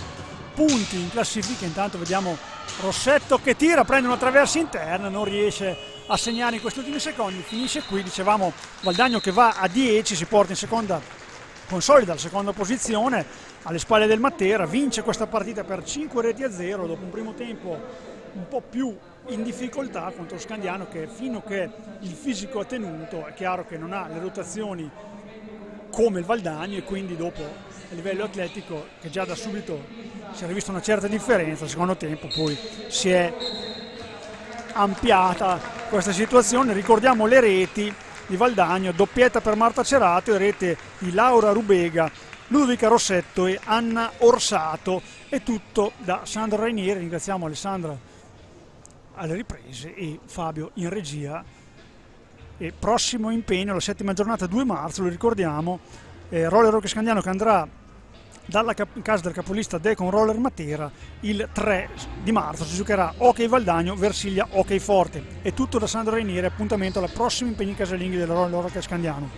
punti in classifica. Intanto vediamo Rossetto che tira, prende una traversa interna, non riesce a segnare in questi ultimi secondi, finisce qui, dicevamo Valdagno che va a 10, si porta in seconda, consolida la seconda posizione alle spalle del Matera, vince questa partita per 5-0 dopo un primo tempo un po' più in difficoltà contro Scandiano che fino che il fisico è tenuto è chiaro che non ha le rotazioni come il Valdagno e quindi dopo a livello atletico che già da subito si è rivista una certa differenza, al secondo tempo poi si è ampliata questa situazione. Ricordiamo le reti di Valdagno, doppietta per Marta Cerato e rete di Laura Rubega, Ludovica Rossetto e Anna Orsato, è tutto da Sandra Rainieri, ringraziamo Alessandra alle riprese e Fabio in regia. E prossimo impegno la 7ª giornata 2 marzo, lo ricordiamo, Roller Hockey Scandiano che andrà dalla casa del capolista Decon Roller Matera. Il 3 di marzo si giocherà Hockey Valdagno Versiglia Hockey Forte. È tutto da Sandro Rainieri, appuntamento alla prossima impegni casalinghi del Roller Hockey Scandiano.